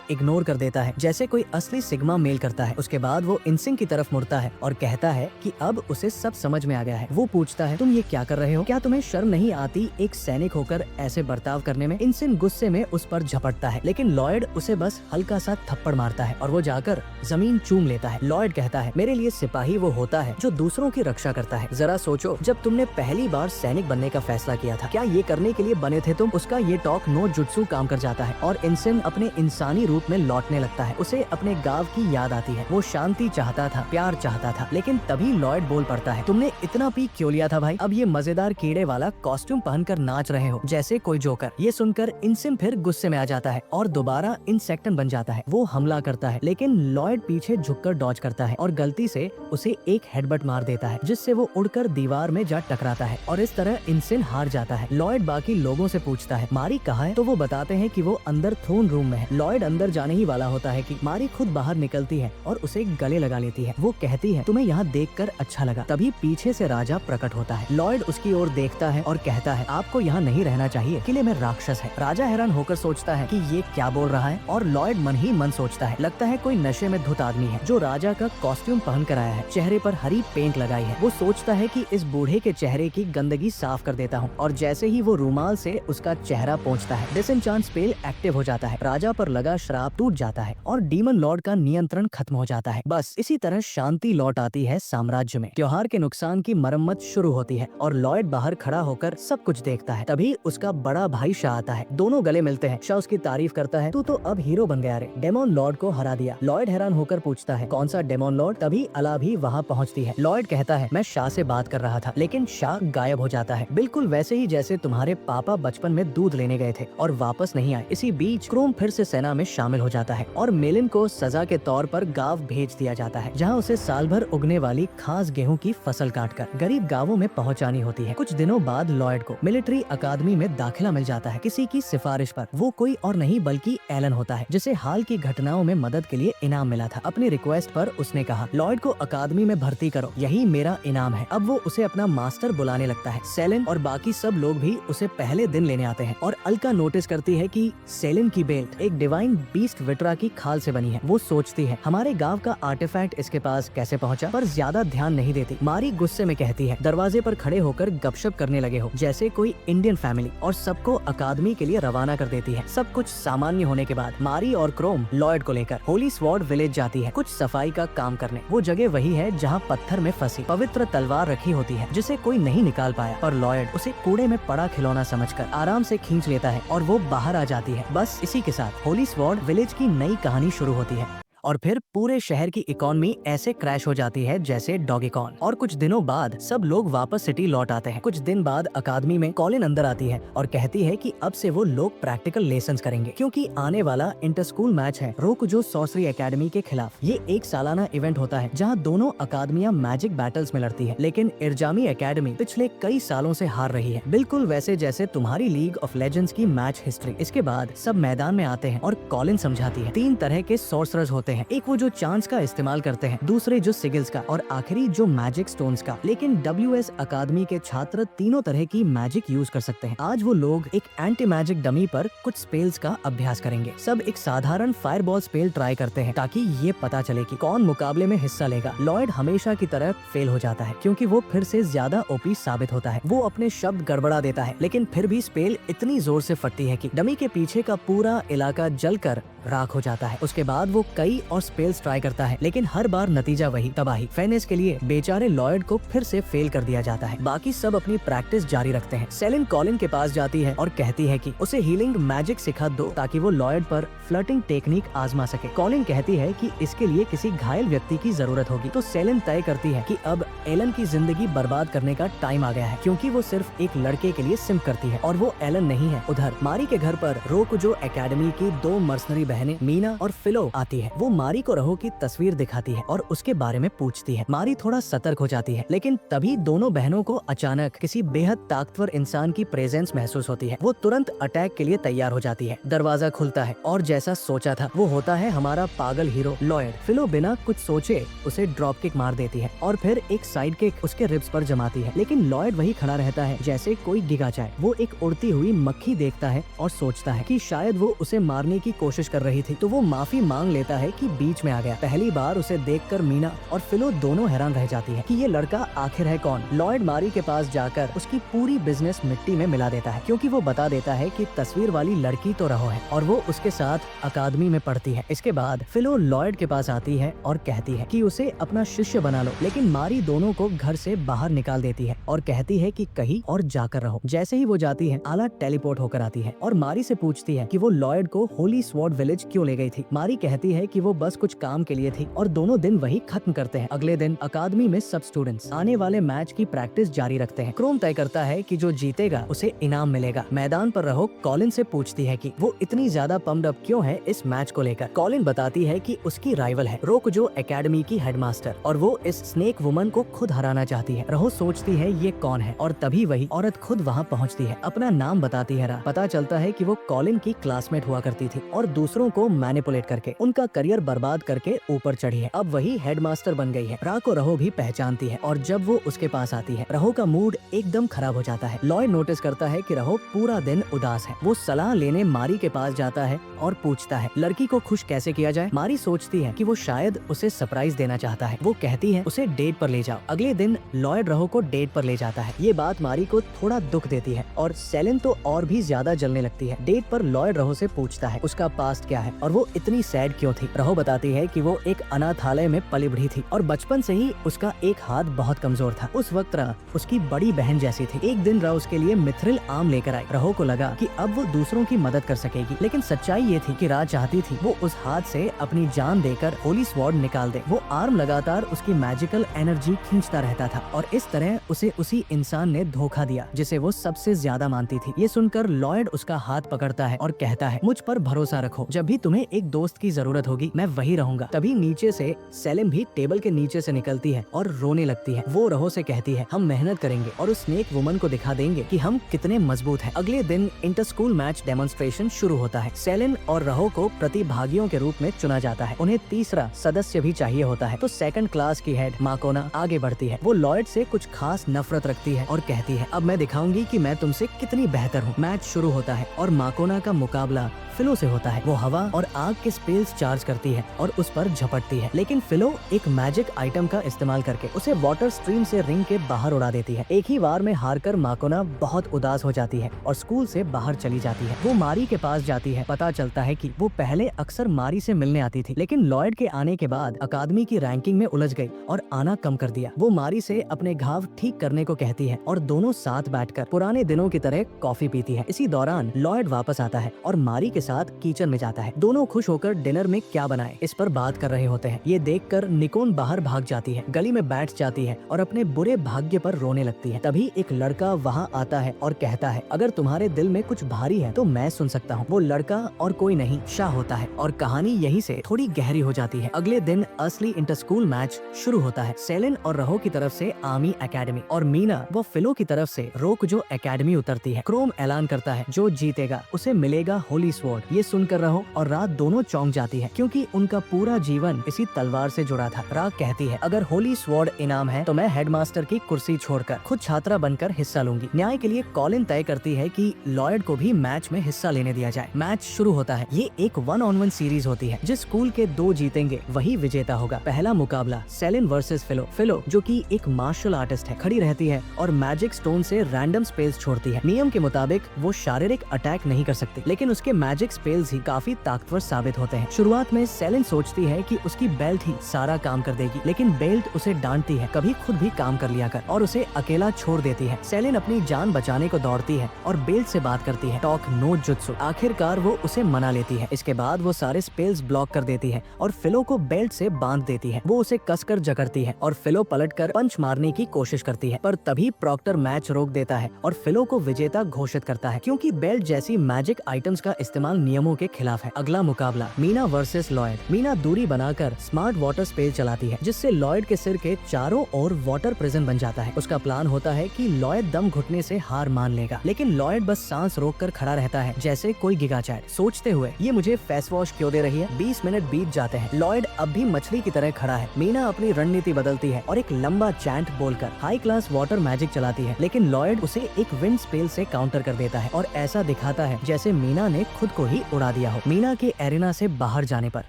इग्नोर कर देता है जैसे कोई असली सिग्मा मेल करता है। उसके बाद वो इंसिंग की तरफ मुड़ता है और कहता है कि अब उसे सब समझ में आ गया है। वो पूछता है, तुम ये क्या कर रहे हो? क्या तुम्हें शर्म नहीं आती एक सैनिक होकर ऐसे बर्ताव करने में? इंसिन गुस्से में उस पर झपटता है, लेकिन लॉयड उसे बस हल्का सा थप्पड़ मारता है और वो जाकर जमीन चूम लेता है। लॉयड कहता है, मेरे लिए सिपाही वो होता है जो दूसरों की रक्षा करता है। जरा सोचो, जब तुमने पहली बार सैनिक बनने का फैसला किया था, क्या ये करने के लिए बने थे तुम? उसका ये टॉक नो जुत्सु काम कर जाता है और इंसिन अपने इंसानी रूप में लौटने लगता है। उसे अपने गांव की याद आती है। वो शांति चाहता था, प्यार चाहता था, लेकिन तभी लॉयड बोल पड़ता है, तुमने इतना पी क्यों लिया था भाई? अब ये मजेदार कीड़े वाला कॉस्ट्यूम पहनकर नाच रहे हो जैसे कोई जोकर। ये सुनकर इंसिन फिर गुस्से में आ जाता है और दोबारा इंसेक्टन बन जाता है। वो हमला करता है, लेकिन लॉयड पीछे झुककर डॉज करता है और गलती से उसे एक हेडबट मार देता है, जिससे वो उड़कर दीवार में जा टकराता है और इस तरह इंसिन हार जाता है। लॉयड बाकी लोगों से पूछता है, मारी कहाँ है? तो वो बताते हैं कि वो अंदर थ्रोन रूम में है। लॉयड अंदर जाने ही वाला होता है कि मारी खुद बाहर निकलती है और उसे गले लगा लेती है। वो कहती है, तुम्हें यहाँ देखकर अच्छा लगा। तभी पीछे से राजा प्रकट होता है। लॉयड उसकी ओर देखता है और कहता है, आपको यहाँ नहीं रहना चाहिए, किले में राक्षस है। राजा हैरान होकर सोचता है कि ये क्या बोल रहा है, और लॉयड मन ही मन सोचता है, लगता है कोई नशे में धुत आदमी है जो राजा का कॉस्ट्यूम पहन कर आया है, चेहरे पर हरी पेंट लगाई है। वो सोचता है कि इस बूढ़े के चेहरे की गंदगी साफ कर देता हूँ, और जैसे ही वो रूमाल से उसका चेहरा पोंछता है, डिसएन्चांट स्पेल एक्टिव हो जाता है। राजा पर लगा श्राप टूट जाता है और डीमन लॉर्ड का नियंत्रण खत्म हो जाता है। बस इसी तरह शांति लौट आती है साम्राज्य में। त्योहार के नुकसान की मरम्मत शुरू होती है और लॉयड बाहर खड़ा होकर सब कुछ देखता है। तभी उसका बड़ा भाई शाह आता है। दोनों गले मिलते हैं। शाह उसकी तारीफ करता है, तू तो अब हीरो बन गया रे, डेमोन लॉर्ड को हरा दिया। लॉयड हैरान होकर पूछता है, कौन सा डेमोन लॉर्ड? तभी अला भी वहाँ पहुँचती है। लॉयड कहता है, मैं शाह से बात कर रहा था, लेकिन शाह गायब हो जाता है, बिल्कुल वैसे ही जैसे तुम्हारे पापा बचपन में दूध लेने गए थे और वापस नहीं आए। इसी बीच क्रोम फिर से सेना में शामिल हो जाता है और मेलिन को सजा के तौर पर गांव भेज दिया जाता है, जहां उसे साल भर उगने वाली खास गेहूं की फसल काटकर गरीब गांवों में पहुंचानी होती है। कुछ दिनों बाद लॉयड को मिलिट्री अकादमी में दाखिला मिल जाता है, किसी की सिफारिश पर। वो कोई और नहीं बल्कि एलन होता है, जिसे हाल की घटनाओं में मदद के लिए इनाम मिला था। अपनी रिक्वेस्ट पर उसने कहा, लॉयड को अकादमी में भर्ती करो, यही मेरा इनाम है। अब वो उसे अपना मास्टर बुलाने लगता है। सेलिन और बाकी सब लोग भी उसे पहले दिन लेने आते हैं और अल्का नोटिस करती है कि सेलिन की बेल्ट एक डिवाइन बीस्ट विट्रा की खाल से बनी है। वो सोचती है, हमारे गांव का आर्टिफैक्ट इसके पास कैसे पहुंचा, पर ज्यादा ध्यान नहीं देती। मारी गुस्से में कहती है, दरवाजे पर खड़े होकर गपशप करने लगे हो जैसे कोई इंडियन फैमिली, और सबको अकादमी के लिए रवाना कर देती है। सब कुछ सामान्य होने के बाद मारी और क्रोम लॉयड को लेकर होली स्वॉर्ड विलेज जाती है कुछ सफाई का काम करने। वो जगह वही है जहाँ पत्थर में फंसी पवित्र तलवार रखी होती है, जिसे कोई नहीं निकाल पाया, पर लॉयड उसे कूड़े में पड़ा खिलौना समझकर आराम से खींच लेता है और वो बाहर आ जाती है। बस इसी के साथ होली स्वॉर्ड विलेज की नई कहानी शुरू होती है और फिर पूरे शहर की इकोनॉमी ऐसे क्रैश हो जाती है जैसे डॉगीकॉन। और कुछ दिनों बाद सब लोग वापस सिटी लौट आते हैं। कुछ दिन बाद अकादमी में कॉलिन अंदर आती है और कहती है कि अब से वो लोग प्रैक्टिकल लेसन्स करेंगे, क्योंकि आने वाला इंटर स्कूल मैच है रोकुजो सॉर्सरी एकेडमी के खिलाफ। ये एक सालाना इवेंट होता है जहाँ दोनों अकादमियां मैजिक बैटल्स में लड़ती है, लेकिन इरजामी एकेडमी पिछले कई सालों से हार रही है, बिल्कुल वैसे जैसे तुम्हारी लीग ऑफ लेजेंड्स की मैच हिस्ट्री। इसके बाद सब मैदान में आते हैं और कॉलिन समझाती है, 3 तरह के सॉर्सरर्स होते हैं, एक वो जो चांस का इस्तेमाल करते हैं, दूसरे जो सिगिल्स का, और आखिरी जो मैजिक स्टोन्स का। लेकिन WS अकादमी के छात्र तीनों तरह की मैजिक यूज कर सकते हैं। आज वो लोग एक एंटी मैजिक डमी पर कुछ स्पेल्स का अभ्यास करेंगे। सब एक साधारण फायरबॉल स्पेल ट्राई करते हैं ताकि ये पता चले कि कौन मुकाबले में हिस्सा लेगा। लॉयड हमेशा की तरह फेल हो जाता है क्योंकि वो फिर से ज्यादा ओपी साबित होता है। वो अपने शब्द गड़बड़ा देता है, लेकिन फिर भी स्पेल इतनी जोर से फटती है कि डमी के पीछे का पूरा इलाका जलकर राख हो जाता है। उसके बाद वो कई और स्पेल्स ट्राई करता है, लेकिन हर बार नतीजा वही, तबाही। फेयरनेस के लिए बेचारे लॉयड को फिर से फेल कर दिया जाता है। बाकी सब अपनी प्रैक्टिस जारी रखते हैं। सेलिन कॉलिन के पास जाती है और कहती है कि उसे हीलिंग मैजिक सिखा दो ताकि वो लॉयड पर फ्लर्टिंग टेक्निक आजमा सके। कॉलिन कहती है कि इसके लिए किसी घायल व्यक्ति की जरूरत होगी, तो सेलिन तय करती है कि अब एलन की जिंदगी बर्बाद करने का टाइम आ गया है, क्योंकि वो सिर्फ एक लड़के के लिए सिम्प करती है और वो एलन नहीं है। उधर मारी के घर पर रोकुजो एकेडमी की 2 मर्सनरी बहनें मीना और फिलो आती है। वो मारी को रहो की तस्वीर दिखाती है और उसके बारे में पूछती है। मारी थोड़ा सतर्क हो जाती है, लेकिन तभी दोनों बहनों को अचानक किसी बेहद ताकतवर इंसान की प्रेजेंस महसूस होती है। वो तुरंत अटैक के लिए तैयार हो जाती है। दरवाजा खुलता है और जैसा सोचा था वो होता है हमारा पागल हीरो लॉयड। फिलो बिना कुछ सोचे उसे ड्रॉप किक मार देती है और फिर एक साइड किक उसके रिब्स पर जमाती है, लेकिन लॉयड वही खड़ा रहता है जैसे कोई डिगा जाए। वो एक उड़ती हुई मक्खी देखता है और सोचता है कि शायद वो उसे मारने की कोशिश कर रही थी, तो वो माफी मांग लेता है कि बीच में आ गया। पहली बार उसे देखकर मीना और फिलो दोनों हैरान रह जाती है कि ये लड़का आखिर है कौन। लॉयड मारी के पास जाकर उसकी पूरी बिजनेस मिट्टी में मिला देता है, क्योंकि वो बता देता है कि तस्वीर वाली लड़की तो रहो है और वो उसके साथ अकादमी में पढ़ती है। इसके बाद फिलो लॉयड के पास आती है और कहती है कि उसे अपना शिष्य बना लो, लेकिन मारी दोनों को घर से बाहर निकाल देती है और कहती है कि कहीं और जाकर रहो। जैसे ही वो जाती है आला टेलीपोर्ट होकर आती है और मारी से पूछती है कि वो लॉयड को होली स्वॉर्ड विलेज क्यों ले गई थी। मारी कहती है कि वो बस कुछ काम के लिए थी और दोनों दिन वही खत्म करते हैं। अगले दिन अकादमी में सब स्टूडेंट्स आने वाले मैच की प्रैक्टिस जारी रखते हैं। क्रोम तय करता है कि जो जीतेगा उसे इनाम मिलेगा। मैदान पर रहो कॉलिन से पूछती है कि वो इतनी ज्यादा पम्प्ड अप क्यों है इस मैच को लेकर। कॉलिन बताती है कि उसकी राइवल है रोकुजो एकेडमी की हेडमास्टर और वो इस स्नेक वुमन को खुद हराना चाहती है। रहो सोचती है ये कौन है और तभी वही औरत खुद वहाँ पहुँचती है। अपना नाम बताती है। पता चलता है कि वो कॉलिन की क्लासमेट हुआ करती थी और दूसरों को मैनिपुलेट करके उनका करियर बर्बाद करके ऊपर चढ़ी है। अब वही हेडमास्टर बन गई है। रा को रहो भी पहचानती है और जब वो उसके पास आती है रहो का मूड एकदम खराब हो जाता है। लॉयड नोटिस करता है कि रहो पूरा दिन उदास है। वो सलाह लेने मारी के पास जाता है और पूछता है लड़की को खुश कैसे किया जाए। मारी सोचती है कि वो शायद उसे सरप्राइज देना चाहता है। वो कहती है उसे डेट पर ले जाओ। अगले दिन लॉयड रहो को डेट पर ले जाता है। ये बात मारी को थोड़ा दुख देती है और सेलिन तो और भी ज्यादा जलने लगती है। डेट पर लॉयड रहो से पूछता है उसका पास्ट क्या है और वो इतनी सैड क्यों थी। रहो बताती है कि वो एक अनाथालय में पली बढ़ी थी और बचपन से ही उसका एक हाथ बहुत कमजोर था। उस वक्त रा उसकी बड़ी बहन जैसी थी। एक दिन रा उसके लिए मिथ्रिल आम लेकर आई। रहो को लगा कि अब वो दूसरों की मदद कर सकेगी, लेकिन सच्चाई ये थी कि रा चाहती थी वो उस हाथ से अपनी जान देकर होली स्वॉर्ड निकाल दे। वो आर्म लगातार उसकी मैजिकल एनर्जी खींचता रहता था और इस तरह उसे उसी इंसान ने धोखा दिया जिसे वो सबसे ज्यादा मानती थी। ये सुनकर लॉयड उसका हाथ पकड़ता है और कहता है मुझ पर भरोसा रखो, जब भी तुम्हें एक दोस्त की जरूरत होगी मैं वही रहूंगा। तभी नीचे से सेलिम भी टेबल के नीचे से निकलती है और रोने लगती है। वो रहो से कहती है हम मेहनत करेंगे और उस स्नेक वुमन को दिखा देंगे कि हम कितने मजबूत हैं। अगले दिन इंटर स्कूल मैच डेमोन्स्ट्रेशन शुरू होता है। सेलिन और रहो को प्रतिभागियों के रूप में चुना जाता है। उन्हें तीसरा सदस्य भी चाहिए होता है, तो सेकंड क्लास की हेड माकोना आगे बढ़ती है। वो लॉयड से कुछ खास नफरत रखती है और कहती है अब मैं दिखाऊंगी कि मैं तुमसे कितनी बेहतर हूँ। मैच शुरू होता है और माकोना का मुकाबला फिलो से होता है। वो हवा और आग के स्पेल्स चार्ज करती है और उस पर झपटती है, लेकिन फिलो एक मैजिक आइटम का इस्तेमाल करके उसे वाटर स्ट्रीम से रिंग के बाहर उड़ा देती है। एक ही बार में हारकर माकोना बहुत उदास हो जाती है और स्कूल से बाहर चली जाती है। वो मारी के पास जाती है। पता चलता है कि वो पहले अक्सर मारी से मिलने आती थी, लेकिन लॉयड के आने के बाद अकादमी की रैंकिंग में उलझ गई और आना कम कर दिया। वो मारी से अपने घाव ठीक करने को कहती है और दोनों साथ बैठकर पुराने दिनों की तरह कॉफी पीती है। इसी दौरान लॉयड वापस आता है और मारी के साथ किचन में जाता है। दोनों खुश होकर डिनर में क्या बनाए इस पर बात कर रहे होते हैं। ये देखकर निकोन बाहर भाग जाती है, गली में बैठ जाती है और अपने बुरे भाग्य पर रोने लगती है। तभी एक लड़का वहाँ आता है और कहता है अगर तुम्हारे दिल में कुछ भारी है तो मैं सुन सकता हूँ। वो लड़का और कोई नहीं शाह होता है और कहानी यहीं से थोड़ी गहरी हो जाती है। अगले दिन असली इंटर स्कूल मैच शुरू होता है। सेलिन और रहो की तरफ से आर्मी एकेडमी और मीना व फिलो की तरफ से रोकुजो एकेडमी उतरती है। क्रोम ऐलान करता है जो जीतेगा उसे मिलेगा होली स्वॉर्ड। ये सुनकर रहो और रात दोनों चौंक जाती है, क्योंकि उनका पूरा जीवन इसी तलवार से जुड़ा था। रा कहती है अगर होली स्वॉर्ड इनाम है तो मैं हेडमास्टर की कुर्सी छोड़कर खुद छात्रा बनकर हिस्सा लूंगी। न्याय के लिए कॉलिन तय करती है कि लॉयड को भी मैच में हिस्सा लेने दिया जाए। मैच शुरू होता है। ये एक 1-on-1 सीरीज होती है। जिस स्कूल के 2 जीतेंगे वही विजेता होगा। पहला मुकाबला सेलिन वर्सेस फिलो। फिलो जो कि एक मार्शल आर्टिस्ट है खड़ी रहती है और मैजिक स्टोन से रैंडम स्पेल्स छोड़ती है। नियम के मुताबिक वो शारीरिक अटैक नहीं कर सकती, लेकिन उसके मैजिक स्पेल्स ही काफी ताकतवर साबित होते हैं। शुरुआत में सेलेन सोचती है कि उसकी बेल्ट ही सारा काम कर देगी, लेकिन बेल्ट उसे डांटती है, कभी खुद भी काम कर लिया कर, और उसे अकेला छोड़ देती है। सेलेन अपनी जान बचाने को दौड़ती है और बेल्ट से बात करती है, टॉक नो जुत्सु। आखिरकार वो उसे मना लेती है। इसके बाद वो सारे स्पेल्स ब्लॉक कर देती है और फिलो को बेल्ट से बांध देती है। वो उसे कसकर जकड़ती है और फिलो पलटकर पंच मारने की कोशिश करती है, पर तभी प्रॉक्टर मैच रोक देता है और फिलो को विजेता घोषित करता है, क्योंकि बेल्ट जैसी मैजिक आइटम्स का इस्तेमाल नियमों के खिलाफ है। अगला मुकाबला मीना वर्सेस लॉयड। मीना दूरी बनाकर स्मार्ट वाटर स्पेल चलाती है, जिससे लॉयड के सिर के चारों ओर वाटर प्रिजन बन जाता है। उसका प्लान होता है कि लॉयड दम घुटने से हार मान लेगा, लेकिन लॉयड बस सांस रोककर खड़ा रहता है जैसे कोई गिगा चैट, सोचते हुए ये मुझे फेस वॉश क्यों दे रही है। 20 मिनट बीत जाते हैं, लॉयड अब भी मछली की तरह खड़ा है। मीना अपनी रणनीति बदलती है और एक लंबा चैंट बोलकर हाई क्लास वाटर मैजिक चलाती है, लेकिन लॉयड उसे एक विंड स्पेल से काउंटर कर देता है और ऐसा दिखाता है जैसे मीना ने खुद को ही उड़ा दिया हो। मीना के एरिना से बाहर जाने पर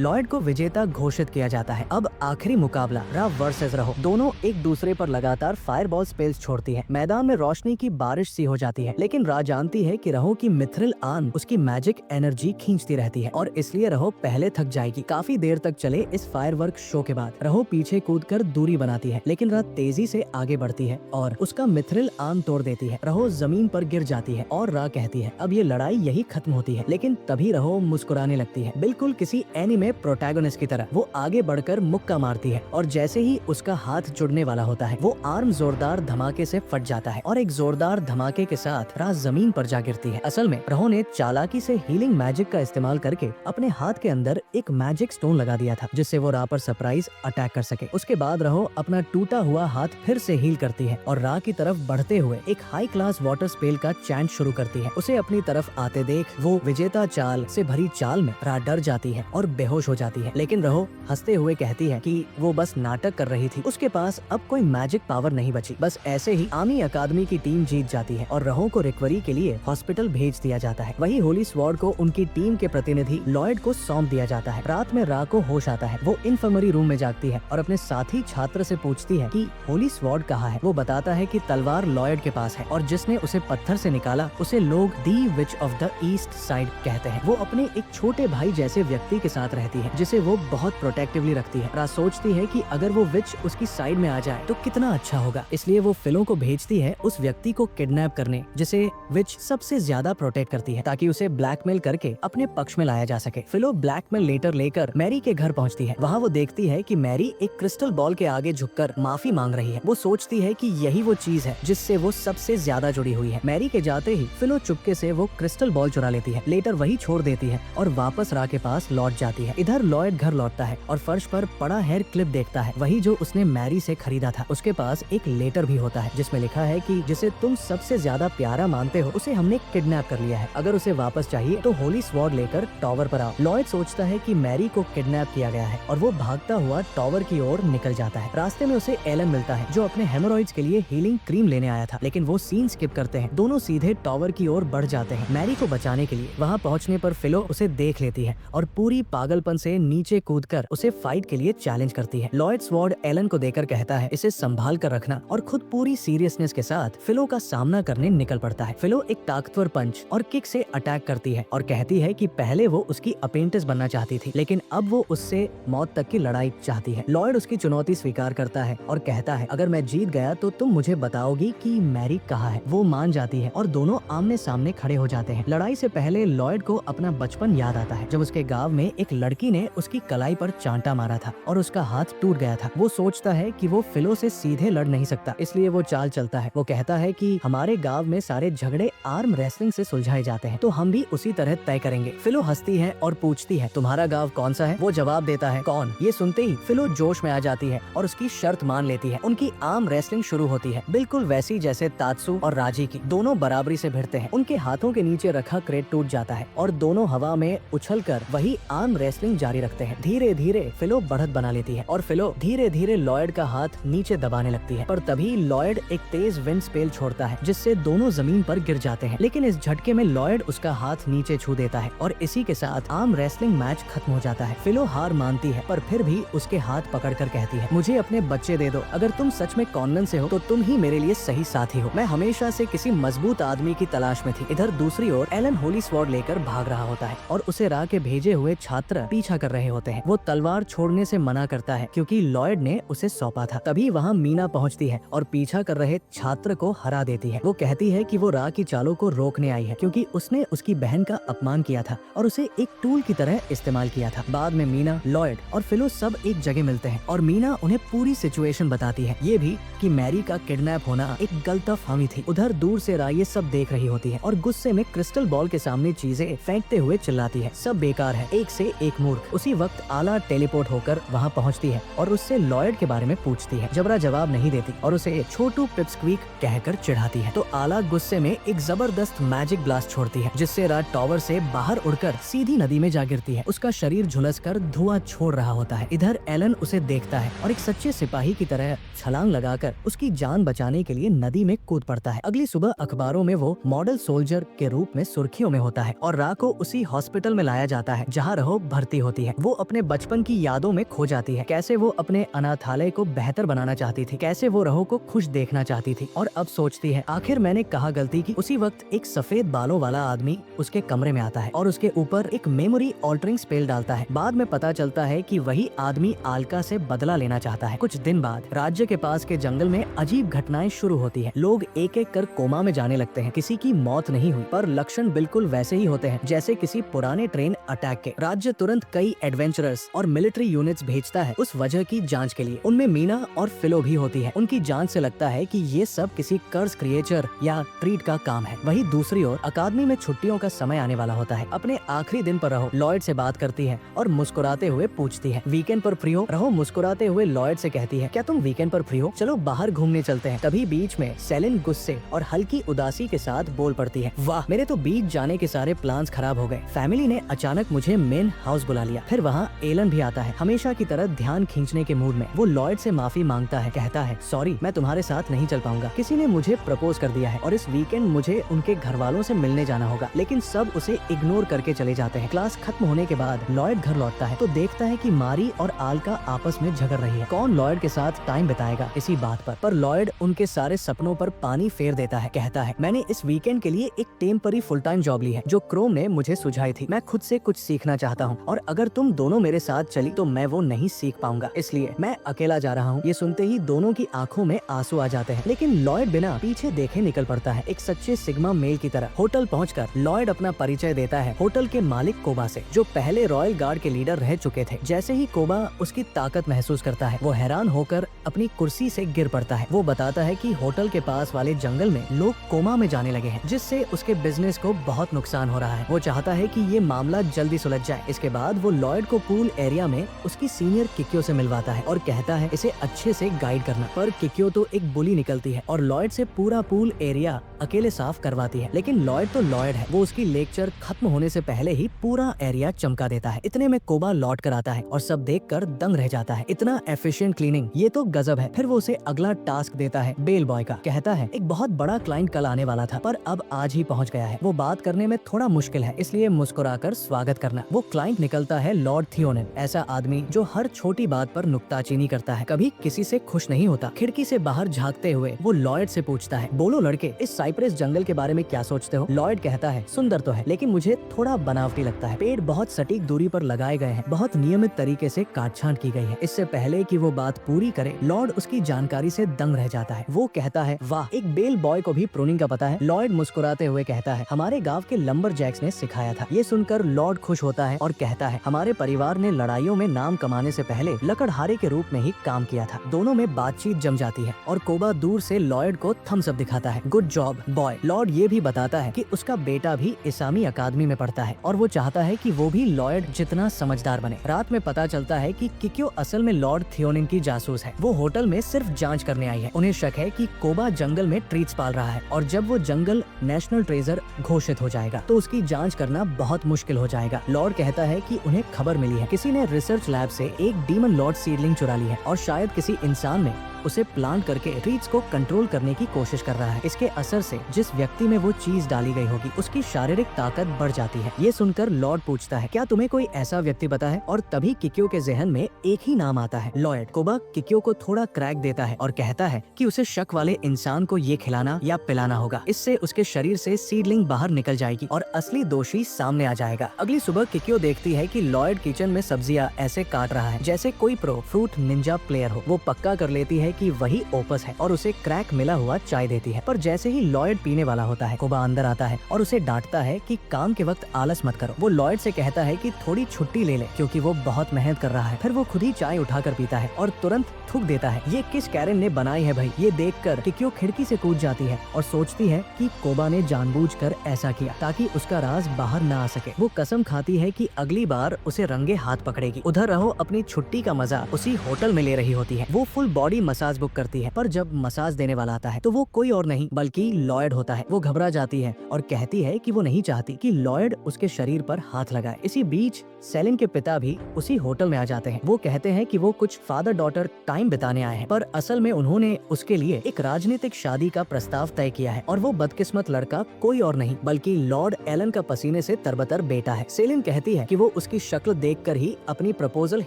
लॉयड को विजेता घोषित किया जाता है। अब आखिरी मुकाबला रा वर्सेस रहो। दोनों एक दूसरे पर लगातार फायरबॉल स्पेल्स छोड़ती है। मैदान में रोशनी की बारिश सी हो जाती है, लेकिन रा जानती है कि रहो की मिथ्रिल आन उसकी मैजिक एनर्जी खींचती रहती है और इसलिए रहो पहले थक जाएगी। काफी देर तक चले इस फायरवर्क शो के बाद रहो पीछे कूदकर दूरी बनाती है, लेकिन रा तेजी से आगे बढ़ती है और उसका मिथ्रिल आन तोड़ देती है। रहो जमीन पर गिर जाती है और रा कहती है अब ये लड़ाई यही खत्म होती है, लेकिन तभी रहो मुस्कुराने लगती है, बिल्कुल किसी एनीमे प्रोटैगनिस्ट की तरह। वो आगे बढ़कर मुक्का मारती है और जैसे ही उसका हाथ जुड़ने वाला होता है, वो आर्म जोरदार धमाके से फट जाता है और एक जोरदार धमाके के साथ रा जमीन पर जा गिरती है। असल में रहो ने चालाकी से हीलिंग मैजिक का इस्तेमाल करके अपने हाथ के अंदर एक मैजिक स्टोन लगा दिया था, जिससे वो रा पर सरप्राइज अटैक कर सके। उसके बाद रहो अपना टूटा हुआ हाथ फिर से हील करती है और रा की तरफ बढ़ते हुए एक हाई क्लास वाटर स्पेल का चैंट शुरू करती है। उसे अपनी तरफ आते देख वो विजेता चाल से भरी चाल में रा डर जाती है और बेहोश हो जाती है, लेकिन रहो हंसते हुए कहती है कि वो बस नाटक कर रही थी, उसके पास अब कोई मैजिक पावर नहीं बची। बस ऐसे ही आमी अकादमी की टीम जीत जाती है और रहो को रिकवरी के लिए हॉस्पिटल भेज दिया जाता है। वही होली स्वॉर्ड को उनकी टीम के प्रतिनिधि लॉयड को सौंप दिया जाता है। रात में रा को होश आता है, वो इन्फर्मरी रूम में जागती है और अपने साथी छात्र से पूछती है कि होली स्वॉर्ड कहाँ है। वो बताता है कि तलवार लॉयड के पास है और जिसने उसे पत्थर से निकाला उसे लोग the witch of the east side कहते हैं। वो अपने एक छोटे भाई जैसे व्यक्ति के साथ रहती है, जिसे वो बहुत प्रोटेक्टिवली रखती है। रा सोचती है कि अगर वो विच उसकी साइड में आ जाए तो कितना अच्छा होगा, इसलिए वो फिलो को भेजती है उस व्यक्ति को किडनैप करने जिसे विच सबसे ज्यादा प्रोटेक्ट करती है, ताकि उसे ब्लैकमेल करके अपने पक्ष में लाया जा सके। फिलो ब्लैकमेल लेटर लेकर मैरी के घर पहुंचती है। वहाँ वो देखती है कि मैरी एक क्रिस्टल बॉल के आगे झुककर माफी मांग रही है। वो सोचती है कि यही वो चीज है जिससे वो सबसे ज्यादा जुड़ी हुई है। मैरी के जाते ही फिलो चुपके से वो क्रिस्टल बॉल चुरा लेती है, लेटर वही छोड़ देती है और वापस रा के पास लौट जाती है। इधर लॉयड घर लौटता है और फर्श पर पड़ा हेयर क्लिप देखता है, वही जो उसने मैरी से खरीदा था। उसके पास एक लेटर भी होता है जिसमें लिखा है कि जिसे तुम सबसे ज्यादा प्यारा मानते हो उसे हमने किडनैप कर लिया है, अगर उसे वापस चाहिए तो होली स्वॉर्ड लेकर टॉवर पर आओ। लॉयड सोचता है कि मैरी को किडनैप किया गया है और वो भागता हुआ टॉवर की ओर निकल जाता है। रास्ते में उसे एलन मिलता है जो अपने हेमोरॉइड्स के लिए हीलिंग क्रीम लेने आया था, लेकिन वो सीन स्किप करते हैं। दोनों सीधे टॉवर की ओर बढ़ जाते हैं मैरी को बचाने के लिए। वहाँ पहुँचने पर फिलो उसे देख लेती है और पूरी पागलपन से नीचे कूदकर उसे फाइट के लिए चैलेंज करती है। लॉयड स्वॉर्ड एलन को देकर कहता है इसे संभाल कर रखना और खुद पूरी सीरियसनेस के साथ फिलो का सामना करने निकल पड़ता है। फिलो एक ताकतवर पंच और किक से अटैक करती है और कहती है कि पहले वो उसकी अपेंटिस बनना चाहती थी, लेकिन अब वो उससे मौत तक की लड़ाई चाहती है। लॉयड उसकी चुनौती स्वीकार करता है और कहता है अगर मैं जीत गया तो तुम मुझे बताओगी कि मैरी कहाँ है। वो मान जाती है और दोनों आमने सामने खड़े हो जाते हैं। लड़ाई से पहले लॉयड को अपना बचपन याद आता है, जब उसके गांव में एक लड़की ने उसकी कलाई पर चांटा मारा था और उसका हाथ टूट गया था। वो सोचता है कि वो फिलो से सीधे लड़ नहीं सकता, इसलिए वो चाल चलता है। वो कहता है कि हमारे गांव में सारे झगड़े आर्म रेसलिंग से सुलझाए जाते हैं, तो हम भी उसी तरह तय करेंगे। फिलो हंसती है और पूछती है तुम्हारा गांव कौन सा है? वो जवाब देता है कौन। ये सुनते ही फिलो जोश में आ जाती है और उसकी शर्त मान लेती है। उनकी आर्म रेसलिंग शुरू होती है, बिल्कुल वैसी जैसे तात्सु और राजी की। दोनों बराबरी से भिड़ते हैं। उनके हाथों के नीचे रखा क्रेट टूट जाता है और दोनों हवा में उछलकर वही आर्म रेसलिंग जारी रखते हैं। धीरे धीरे फिलो बढ़त बना लेती है और फिलो धीरे धीरे लॉयड का हाथ नीचे दबाने लगती है, पर तभी लॉयड एक तेज विंड स्पेल छोड़ता है जिससे दोनों जमीन पर गिर जाते हैं। लेकिन इस झटके में लॉयड उसका हाथ नीचे छू देता है और इसी के साथ आर्म रेसलिंग मैच खत्म हो जाता है। फिलो हार मानती है, पर फिर भी उसके हाथ पकड़कर कहती है मुझे अपने बच्चे दे दो। अगर तुम सच में कॉन्वेंट से हो तो तुम ही मेरे लिए सही साथी हो। मैं हमेशा से किसी मजबूत आदमी की तलाश में थी। इधर दूसरी ओर एलन होली स्वॉर्ड लेकर भाग रहा होता है और उसे रा के भेजे हुए छात्र पीछा कर रहे होते हैं। वो तलवार छोड़ने से मना करता है क्योंकि लॉयड ने उसे सौंपा था। तभी वहाँ मीना पहुँचती है और पीछा कर रहे छात्र को हरा देती है। वो कहती है कि वो राह की चालों को रोकने आई है क्योंकि उसने उसकी बहन का अपमान किया था और उसे एक टूल की तरह इस्तेमाल किया था। बाद में मीना, लॉयड और फिलो सब एक जगह मिलते हैं और मीना उन्हें पूरी सिचुएशन बताती है, ये भी कि मैरी का किडनैप होना एक गलतफहमी थी। उधर दूर से राह ये सब देख रही होती है और गुस्से में क्रिस्टल बॉल के सामने चीजें फेंकते हुए चिल्लाती है, सब बेकार है, एक से एक मूर्ख। उसी वक्त आला टेलीपोर्ट होकर वहाँ पहुँचती है और उससे लॉयड के बारे में पूछती है। जबरा जवाब नहीं देती और उसे छोटू पिपस्क्वीक कहकर चिढ़ाती है। तो आला गुस्से में एक जबरदस्त मैजिक ब्लास्ट छोड़ती है जिससे रात टावर से बाहर उड़कर सीधी नदी में जा गिरती है। उसका शरीर झुलसकर धुआं छोड़ रहा होता है। इधर एलन उसे देखता है और एक सच्चे सिपाही की तरह छलांग लगाकर उसकी जान बचाने के लिए नदी में कूद पड़ता है। अगली सुबह अखबारों में वो मॉडल सोल्जर के रूप में सुर्खियों में होता है और रा को उसी हॉस्पिटल में लाया जाता है जहाँ रहो भर्ती होती है। वो अपने बचपन की यादों में खो जाती है, कैसे वो अपने अनाथालय को बेहतर बनाना चाहती थी, कैसे वो रहो को खुश देखना चाहती थी और अब सोचती है आखिर मैंने कहा गलती की। उसी वक्त एक सफेद बालों वाला आदमी उसके कमरे में आता है और उसके ऊपर एक मेमोरी ऑल्टरिंग स्पेल डालता है। बाद में पता चलता है कि वही आदमी आल्का से बदला लेना चाहता है। कुछ दिन बाद राज्य के पास के जंगल में अजीब घटनाएं शुरू होती है। लोग एक एक कर कोमा में जाने लगते हैं। किसी की मौत नहीं हुई पर लक्षण बिल्कुल वैसे ही होते हैं जैसे किसी पुराने ट्रेन अटैक के। राज्य तुरंत कई एडवेंचरर्स और मिलिट्री यूनिट्स भेजता है उस वजह की जांच के लिए। उनमें मीना और फिलो भी होती है। उनकी जांच से लगता है कि ये सब किसी कर्स क्रिएचर या ट्रीट का काम है। वहीं दूसरी ओर अकादमी में छुट्टियों का समय आने वाला होता है। अपने आखिरी दिन पर रहो लॉयड से बात करती है और मुस्कुराते हुए पूछती है वीकेंड पर फ्री हो। रहो मुस्कुराते हुए लॉयड से कहती है क्या तुम वीकेंड पर फ्री हो, चलो बाहर घूमने चलते हैं। तभी बीच में सेलिन गुस्से और हल्की उदासी के साथ बोल पड़ती है, वाह मेरे तो बीच जाने के सारे प्लान्स खराब हो गए। फैमिली ने अचानक मुझे मेन हाउस बुला लिया। फिर वहाँ एलन भी आता है, हमेशा की तरह ध्यान खींचने के मूड में। वो लॉयड से माफी मांगता है, कहता है सॉरी मैं तुम्हारे साथ नहीं चल पाऊंगा, किसी ने मुझे प्रपोज कर दिया है और इस वीकेंड मुझे उनके घर वालों से मिलने जाना होगा। लेकिन सब उसे इग्नोर करके चले जाते हैं। क्लास खत्म होने के बाद लॉयड घर लौटता है तो देखता है कि मारी और आल्का आपस में झगड़ रही है। कौन लॉयड के साथ टाइम बिताएगा इसी बात पर लॉयड उनके सारे सपनों पर पानी फेर देता है। कहता है मैंने इस वीकेंड के लिए एक टेम्पररी फुल टाइम जॉब ली है जो क्रोम ने मुझे सुझाई थी। मैं खुद से कुछ सीखना चाहता हूँ और अगर तुम दोनों मेरे साथ चली तो मैं वो नहीं सीख पाऊंगा, इसलिए मैं अकेला जा रहा हूँ। ये सुनते ही दोनों की आंखों में आंसू आ जाते हैं लेकिन लॉयड बिना पीछे देखे निकल पड़ता है, एक सच्चे सिग्मा मेल की तरह। होटल पहुंचकर लॉयड अपना परिचय देता है होटल के मालिक कोबा से, जो पहले रॉयल गार्ड के लीडर रह चुके थे। जैसे ही कोबा उसकी ताकत महसूस करता है वो हैरान होकर अपनी कुर्सी से गिर पड़ता है। वो बताता है कि होटल के पास वाले जंगल में लोग कोमा में जाने लगे हैं जिससे उसके बिजनेस को बहुत नुकसान हो रहा है। वो चाहता है कि ये मामला जल्दी सुलझ जाए। इसके बाद वो लॉयड को पूल एरिया में उसकी सीनियर किक्यो से मिलवाता है और कहता है इसे अच्छे से गाइड करना। पर किक्यो तो एक बुली निकलती है और लॉयड से पूरा पूल एरिया अकेले साफ करवाती है। लेकिन लॉयड तो लॉयड है, वो उसकी लेक्चर खत्म होने से पहले ही पूरा एरिया चमका देता है। इतने में कोबा लौट कर आता है और सब देखकर दंग रह जाता है, इतना एफिशिएंट क्लीनिंग, ये तो गजब है। फिर वो उसे अगला टास्क देता है बेल बॉय का। कहता है एक बहुत बड़ा क्लाइंट कल आने वाला था पर अब आज ही पहुंच गया है। वो बात करने में थोड़ा मुश्किल है इसलिए मुस्कुराकर स्वागत करना। वो क्लाइंट निकलता है लॉर्ड थियोनेन, ऐसा आदमी जो हर छोटी बात पर नुक्ताचीनी करता है, कभी किसी से खुश नहीं होता। खिड़की से बाहर झांकते हुए वो लॉयड से पूछता है बोलो लड़के इस साइप्रस जंगल के बारे में क्या सोचते हो। लॉयड कहता है सुंदर तो है लेकिन मुझे थोड़ा बनावटी लगता है। पेड़ बहुत सटीक दूरी पर लगाए गए हैं, बहुत नियमित तरीके से काट छांट की गई है। इससे पहले कि वो बात पूरी करे लॉर्ड उसकी जानकारी से दंग रह जाता है। वो कहता है वाह एक बेल बॉय को भी प्रूनिंग का पता है। लॉयड मुस्कुराते हुए कहता है हमारे गांव के लंबर जैक्स ने सिखाया था। ये सुनकर लॉर्ड खुश होता है और कहता है हमारे परिवार ने लड़ाइयों में नाम कमाने से पहले लकड़हारे के रूप में ही काम किया था। दोनों में बातचीत जम जाती है और कोबा दूर से लॉयड को थम्स अप दिखाता है, गुड जॉब बॉय। लॉर्ड ये भी बताता है कि उसका बेटा भी इसामी अकादमी में पढ़ता है और वो चाहता है कि वो भी लॉयड जितना समझदार बने। रात में पता चलता है कि किक्यो असल में लॉर्ड थियोनेन की जासूस है। वो होटल में सिर्फ जांच करने आई है। उन्हें शक है कि कोबा जंगल में ट्रीट्स पाल रहा है और जब वो जंगल नेशनल ट्रेजर घोषित हो जाएगा तो उसकी जांच करना बहुत मुश्किल हो जाएगा। लॉर्ड कहता है कि उन्हें खबर मिली है किसी ने रिसर्च लैब से एक डीमन लॉर्ड सीडलिंग चुरा ली है और शायद किसी इंसान ने उसे प्लांट करके ट्रीट्स को कंट्रोल करने की कोशिश कर रहा है। इसके असर से जिस व्यक्ति में वो चीज डाली गई होगी उसकी शारीरिक ताकत बढ़ जाती है। ये सुनकर लॉर्ड पूछता है, क्या तुम्हें कोई ऐसा व्यक्ति पता है? और तभी किक्यो के जहन में एक ही नाम आता है, लॉयड। कोबा किक्यो को थोड़ा क्रैक देता है और कहता है कि उसे शक वाले इंसान को ये खिलाना या पिलाना होगा। इससे उसके शरीर से सीडलिंग बाहर निकल जाएगी और असली दोषी सामने आ जाएगा। अगली सुबह किक्यो देखती है कि लॉयड किचन में सब्जियां ऐसे काट रहा है जैसे कोई प्रो फ्रूट निंजा प्लेयर हो। वो पक्का कर लेती है कि वही ओपस है और उसे क्रैक मिला हुआ चाय देती है। पर जैसे ही लॉयड पीने वाला होता है, कोबा अंदर आता है और उसे डांटता है कि काम के वक्त आलस मत करो। वो लॉयड से कहता है कि थोड़ी छुट्टी ले ले क्योंकि वो बहुत मेहनत कर रहा है। फिर वो खुद ही चाय उठाकर पीता है और तुरंत थूक देता है। ये किस कैरन ने बनाई है भाई? ये देखकर किक्यो खिड़की से कूद जाती है और सोचती है कि कोबा ने जानबूझकर ऐसा किया ताकि उसका राज बाहर न आ सके। वो कसम खाती है कि अगली बार उसे रंगे हाथ पकड़ेगी। उधर रहो अपनी छुट्टी का मजा उसी होटल में ले रही होती है। वो फुल बॉडी मसाज बुक करती है, पर जब मसाज देने वाला आता है तो वो कोई और नहीं बल्कि लॉयड होता है। वो घबरा जाती है और कहती है कि वो नहीं चाहती कि लॉयड उसके शरीर पर हाथ लगाए। इसी बीच सेलिन के पिता भी उसी होटल में आ जाते हैं। वो कहते हैं कि वो कुछ फादर डॉटर टाइम बिताने आए हैं, पर असल में उन्होंने उसके लिए एक राजनीतिक शादी का प्रस्ताव तय किया है और वो बदकिस्मत लड़का कोई और नहीं बल्कि लॉर्ड एलन का पसीने से तरबतर बेटा है। सेलिन कहती है कि वो उसकी शक्ल देखकर ही अपनी प्रपोजल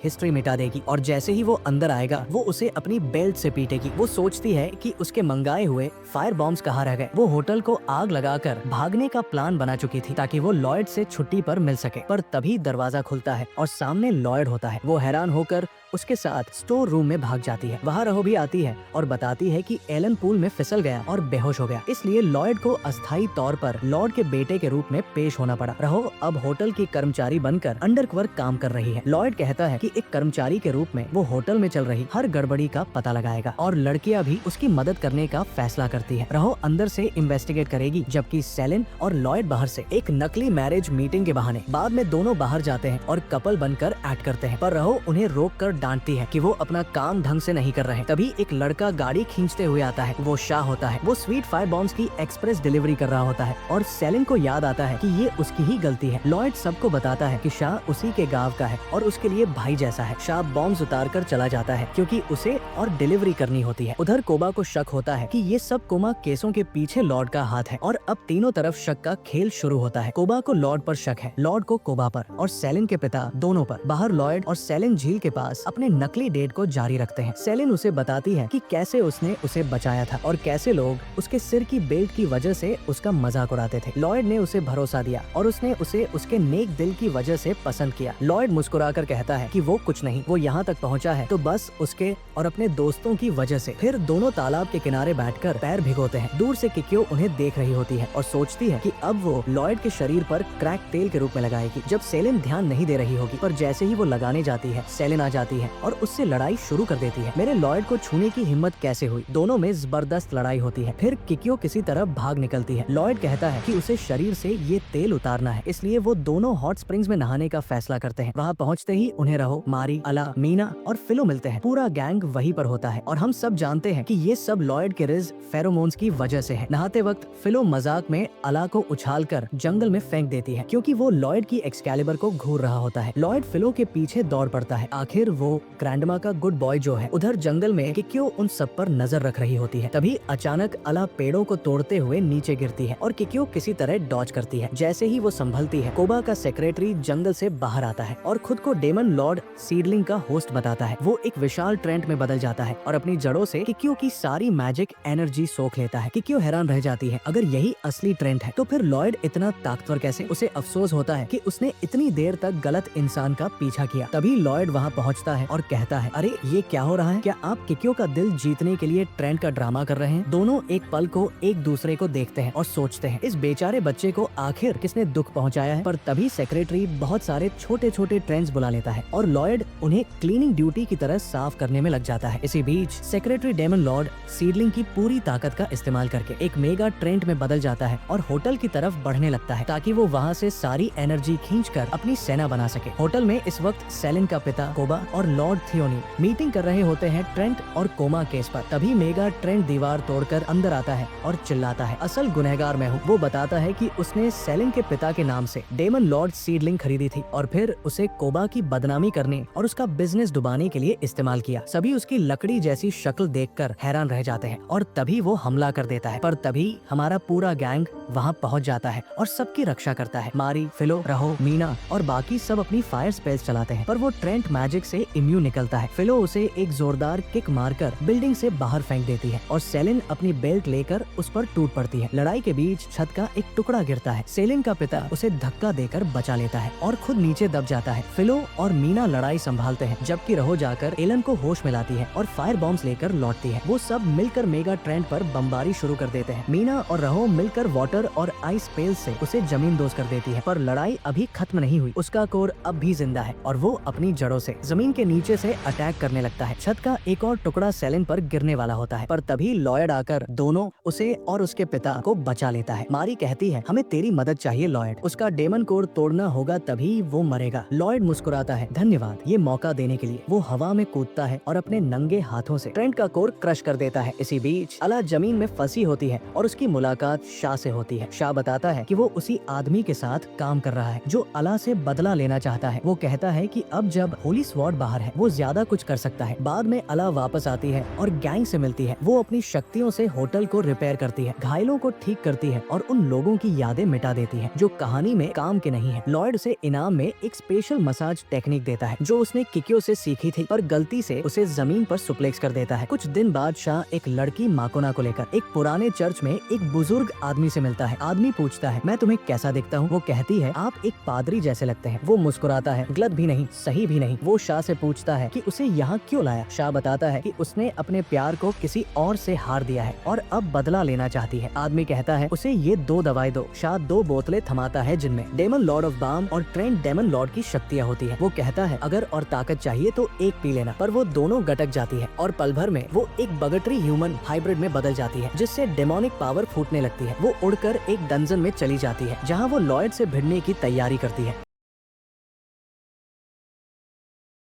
हिस्ट्री मिटा देगी और जैसे ही वो अंदर आएगा वो उसे अपनी बेल्ट से पीटेगी। वो सोचती है कि उसके मंगाए हुए फायर बॉम्ब्स कहाँ रह गए। वो होटल को आग लगाकर भागने का प्लान बना चुकी थी ताकि वो लॉयड से छुट्टी पर मिल सके। पर तभी दरवाजा खुलता है और सामने लॉयड होता है। वो हैरान होकर उसके साथ स्टोर रूम में भाग जाती है। वहाँ रहो भी आती है और बताती है कि एलन पूल में फिसल गया और बेहोश हो गया, इसलिए लॉयड को अस्थायी तौर पर लॉर्ड के बेटे के रूप में पेश होना पड़ा। रहो अब होटल की कर्मचारी बनकर अंडरकवर काम कर रही है। लॉयड कहता है कि एक कर्मचारी के रूप में वो होटल में चल रही हर गड़बड़ी का पता लगाएगा और लड़कियां भी उसकी मदद करने का फैसला करती है। रहो अंदर से इन्वेस्टिगेट करेगी, जबकि सेलिन और लॉयड बाहर से एक नकली मैरिज मीटिंग के बहाने बाद में दोनों बाहर जाते हैं और कपल बनकर एक्ट करते हैं। पर रहो उन्हें रोक कर डांटती है कि वो अपना काम ढंग से नहीं कर रहे। तभी एक लड़का गाड़ी खींचते हुए आता है। वो शाह होता है। वो स्वीट फायर बॉम्ब्स की एक्सप्रेस डिलीवरी कर रहा होता है और सेलिन को याद आता है कि ये उसकी ही गलती है। लॉयड सबको बताता है कि शाह उसी के गांव का है और उसके लिए भाई जैसा है। शाह बॉम्ब्स उतार कर चला जाता है क्योंकि उसे और डिलीवरी करनी होती है। उधर कोबा को शक होता है कि ये सब कोमा केसों के पीछे लॉर्ड का हाथ है और अब तीनों तरफ शक का खेल शुरू होता है। कोबा को लॉर्ड पर शक है, लॉर्ड को कोबा पर और सेलिन के पिता दोनों पर। बाहर लॉयड और सेलिन झील के पास अपने नकली डेट को जारी रखते हैं। सेलिन उसे बताती है कि कैसे उसने उसे बचाया था और कैसे लोग उसके सिर की बेल्ट की वजह से उसका मजाक उड़ाते थे। लॉयड ने उसे भरोसा दिया और उसने उसे उसके नेक दिल की वजह से पसंद किया। लॉयड मुस्कुराकर कहता है कि वो कुछ नहीं, वो यहाँ तक पहुँचा है तो बस उसके और अपने दोस्तों की वजह से। फिर दोनों तालाब के किनारे बैठकर पैर भिगोते हैं। दूर से किक्यो उन्हें देख रही होती है और सोचती है कि अब वो लॉयड के शरीर पर क्रैक तेल के रूप में लगाएगी जब सेलिन ध्यान नहीं दे रही होगी। पर जैसे ही वो लगाने जाती है सेलिन आ जाती है और उससे लड़ाई शुरू कर देती है। मेरे लॉयड को छूने की हिम्मत कैसे हुई? दोनों में जबरदस्त लड़ाई होती है। फिर किक्यो किसी तरह भाग निकलती है। लॉयड कहता है कि उसे शरीर से ये तेल उतारना है, इसलिए वो दोनों हॉट स्प्रिंग्स में नहाने का फैसला करते हैं। वहाँ पहुँचते ही उन्हें रहो, मारी, अला, मीना और फिलो मिलते हैं। पूरा गैंग वहीं पर होता है और हम सब जानते हैं कि ये सब लॉयड के रिज फेरोमोन्स की वजह से है। नहाते वक्त फिलो मजाक में अला को उछालकर जंगल में फेंक देती है क्योंकि वो लॉयड की एक्सकैलिबर को घूर रहा होता है। लॉयड फिलो के पीछे दौड़ पड़ता है। आखिर वो ग्रैंडमा का गुड बॉय जो है। उधर जंगल में किक्यो उन सब पर नजर रख रही होती है। तभी अचानक अला पेड़ों को तोड़ते हुए नीचे गिरती है और किक्यो किसी तरह डॉज करती है। जैसे ही वो संभलती है, कोबा का सेक्रेटरी जंगल से बाहर आता है और खुद को डेमन लॉर्ड सीडलिंग का होस्ट बताता है। वो एक विशाल ट्रेंट में बदल जाता है और अपनी जड़ों से किक्यो की सारी मैजिक एनर्जी सोख लेता है। किक्यो हैरान रह जाती है, अगर यही असली ट्रेंट है तो फिर लॉयड इतना ताकतवर कैसे? उसे अफसोस होता है कि उसने इतनी देर तक गलत इंसान का पीछा किया। तभी लॉयड वहाँ पहुँचता है और कहता है, अरे ये क्या हो रहा है? क्या आप किक्यो का दिल जीतने के लिए ट्रेंट का ड्रामा कर रहे हैं? दोनों एक पल को एक दूसरे को देखते हैं और सोचते हैं इस बेचारे बच्चे को आखिर किसने दुख पहुंचाया है। पर तभी सेक्रेटरी बहुत सारे छोटे छोटे ट्रेंड्स बुला लेता है और लॉयड उन्हें क्लीनिंग ड्यूटी की तरह साफ करने में लग जाता है। इसी बीच सेक्रेटरी डेमन लॉर्ड सीडलिंग की पूरी ताकत का इस्तेमाल करके एक मेगा ट्रेंट में बदल जाता है और होटल की तरफ बढ़ने लगता है ताकि वो वहाँ से सारी एनर्जी खींचकर अपनी सेना बना सके। होटल में इस वक्त सेलिन का पिता कोबा और लॉर्ड थियोनी मीटिंग कर रहे होते हैं ट्रेंट और कोमा केस पर। तभी मेगा ट्रेंट दीवार तोड़कर अंदर आता है और चिल्लाता है, असल गुनहगार मैं हूँ। वो बताता है कि उसने सेलिन के पिता के नाम से डेमन लॉर्ड सीडलिंग खरीदी थी और फिर उसे कोबा की बदनामी करने और उसका बिजनेस डुबाने के लिए इस्तेमाल किया। सभी उसकी लकड़ी जैसी शक्ल देखकर हैरान रह जाते हैं और तभी वो हमला कर देता है। पर तभी हमारा पूरा गैंग वहाँ पहुँच जाता है और सबकी रक्षा करता है। मारी, फिलो, रहो, मीना और बाकी सब अपनी फायर स्पेल्स चलाते हैं, पर वो ट्रेंट मैजिक से इम्यून निकलता है। फिलो उसे एक जोरदार किक मारकर बिल्डिंग से बाहर फेंक देती है और सेलिन अपनी बेल्ट लेकर उस पर टूट पड़ती है। लड़ाई के बीच छत का एक टुकड़ा गिरता है। सेलिन का पिता उसे धक्का देकर बचा लेता है और खुद नीचे दब जाता है। फिलो और मीना लड़ाई संभालते हैं, जबकि रहो जाकर एलन को होश मिलाती है और फायर बॉम्ब्स लेकर लौटती है। वो सब मिलकर मेगा ट्रेंट पर बमबारी शुरू कर देते हैं। मीना और रहो मिलकर वाटर और आइस स्पेल से उसे जमीन दोज कर देती है, पर लड़ाई अभी खत्म नहीं हुई। उसका कोर अब भी जिंदा है और वो अपनी जड़ों से जमीन के नीचे से अटैक करने लगता है। छत का एक और टुकड़ा सेलिन पर गिरने वाला होता है, पर तभी लॉयड आकर दोनों उसे और उसके पिता को बचा लेता है। मारी कहती है, हमें तेरी मदद चाहिए लॉयड, उसका डेमन कोर तोड़ना होगा तभी वो मरेगा। लॉयड मुस्कुराता है, धन्यवाद ये मौका देने के लिए। वो हवा में कूदता है और अपने नंगे हाथों से ट्रेंट का कोर क्रश कर देता है। इसी बीच अला जमीन में फंसी होती है और उसकी मुलाकात शाह से होती है। शाह बताता है कि वो उसी आदमी के साथ काम कर रहा है जो अला से बदला लेना चाहता है। वो कहता है कि अब जब होली स्वॉर्ड बाहर है वो ज्यादा कुछ कर सकता है। बाद में अला वापस आती है और गैंग से मिलती है। वो अपनी शक्तियों से होटल को रिपेयर करती है, घायलों को ठीक करती है और उन लोगों की यादें मिटा देती है जो कहानी में काम के नहीं है। लॉयड उसे इनाम में एक स्पेशल मसाज टेक्निक देता है जो उसने किकियो से सीखी थी, पर गलती से उसे जमीन पर सुप्लेक्स कर देता है। कुछ दिन बाद शाह एक लड़की माकोना को लेकर एक पुराने चर्च में एक बुजुर्ग आदमी से मिलता है। आदमी पूछता है, मैं तुम्हें कैसा दिखता हूँ? वो कहती है, आप एक पादरी जैसे लगते हैं। वो मुस्कुराता है, गलत भी नहीं, सही भी नहीं। वो शाह से पूछता है कि उसे यहाँ क्यों लाया। शाह बताता है कि उसने अपने प्यार को किसी और से हार दिया है और अब बदला लेना चाहती है। आदमी कहता है, उसे ये 2 दवाई दो। शाह 2 बोतलें थमाता है जिनमें डेमन लॉर्ड ऑफ बाम और ट्रेंट डेमन लॉर्ड की शक्तियाँ होती है। वो कहता है, अगर और ताकत चाहिए तो एक पी लेना, पर वो दोनों गटक जाती है और पल भर में वो एक बगटरी ह्यूमन हाइब्रिड में बदल जाती है, जिससे डेमोनिक पावर फूटने लगती है। वो उड़कर एक डंजन में चली जाती है जहाँ वो लॉयड से भिड़ने की तैयारी करती है।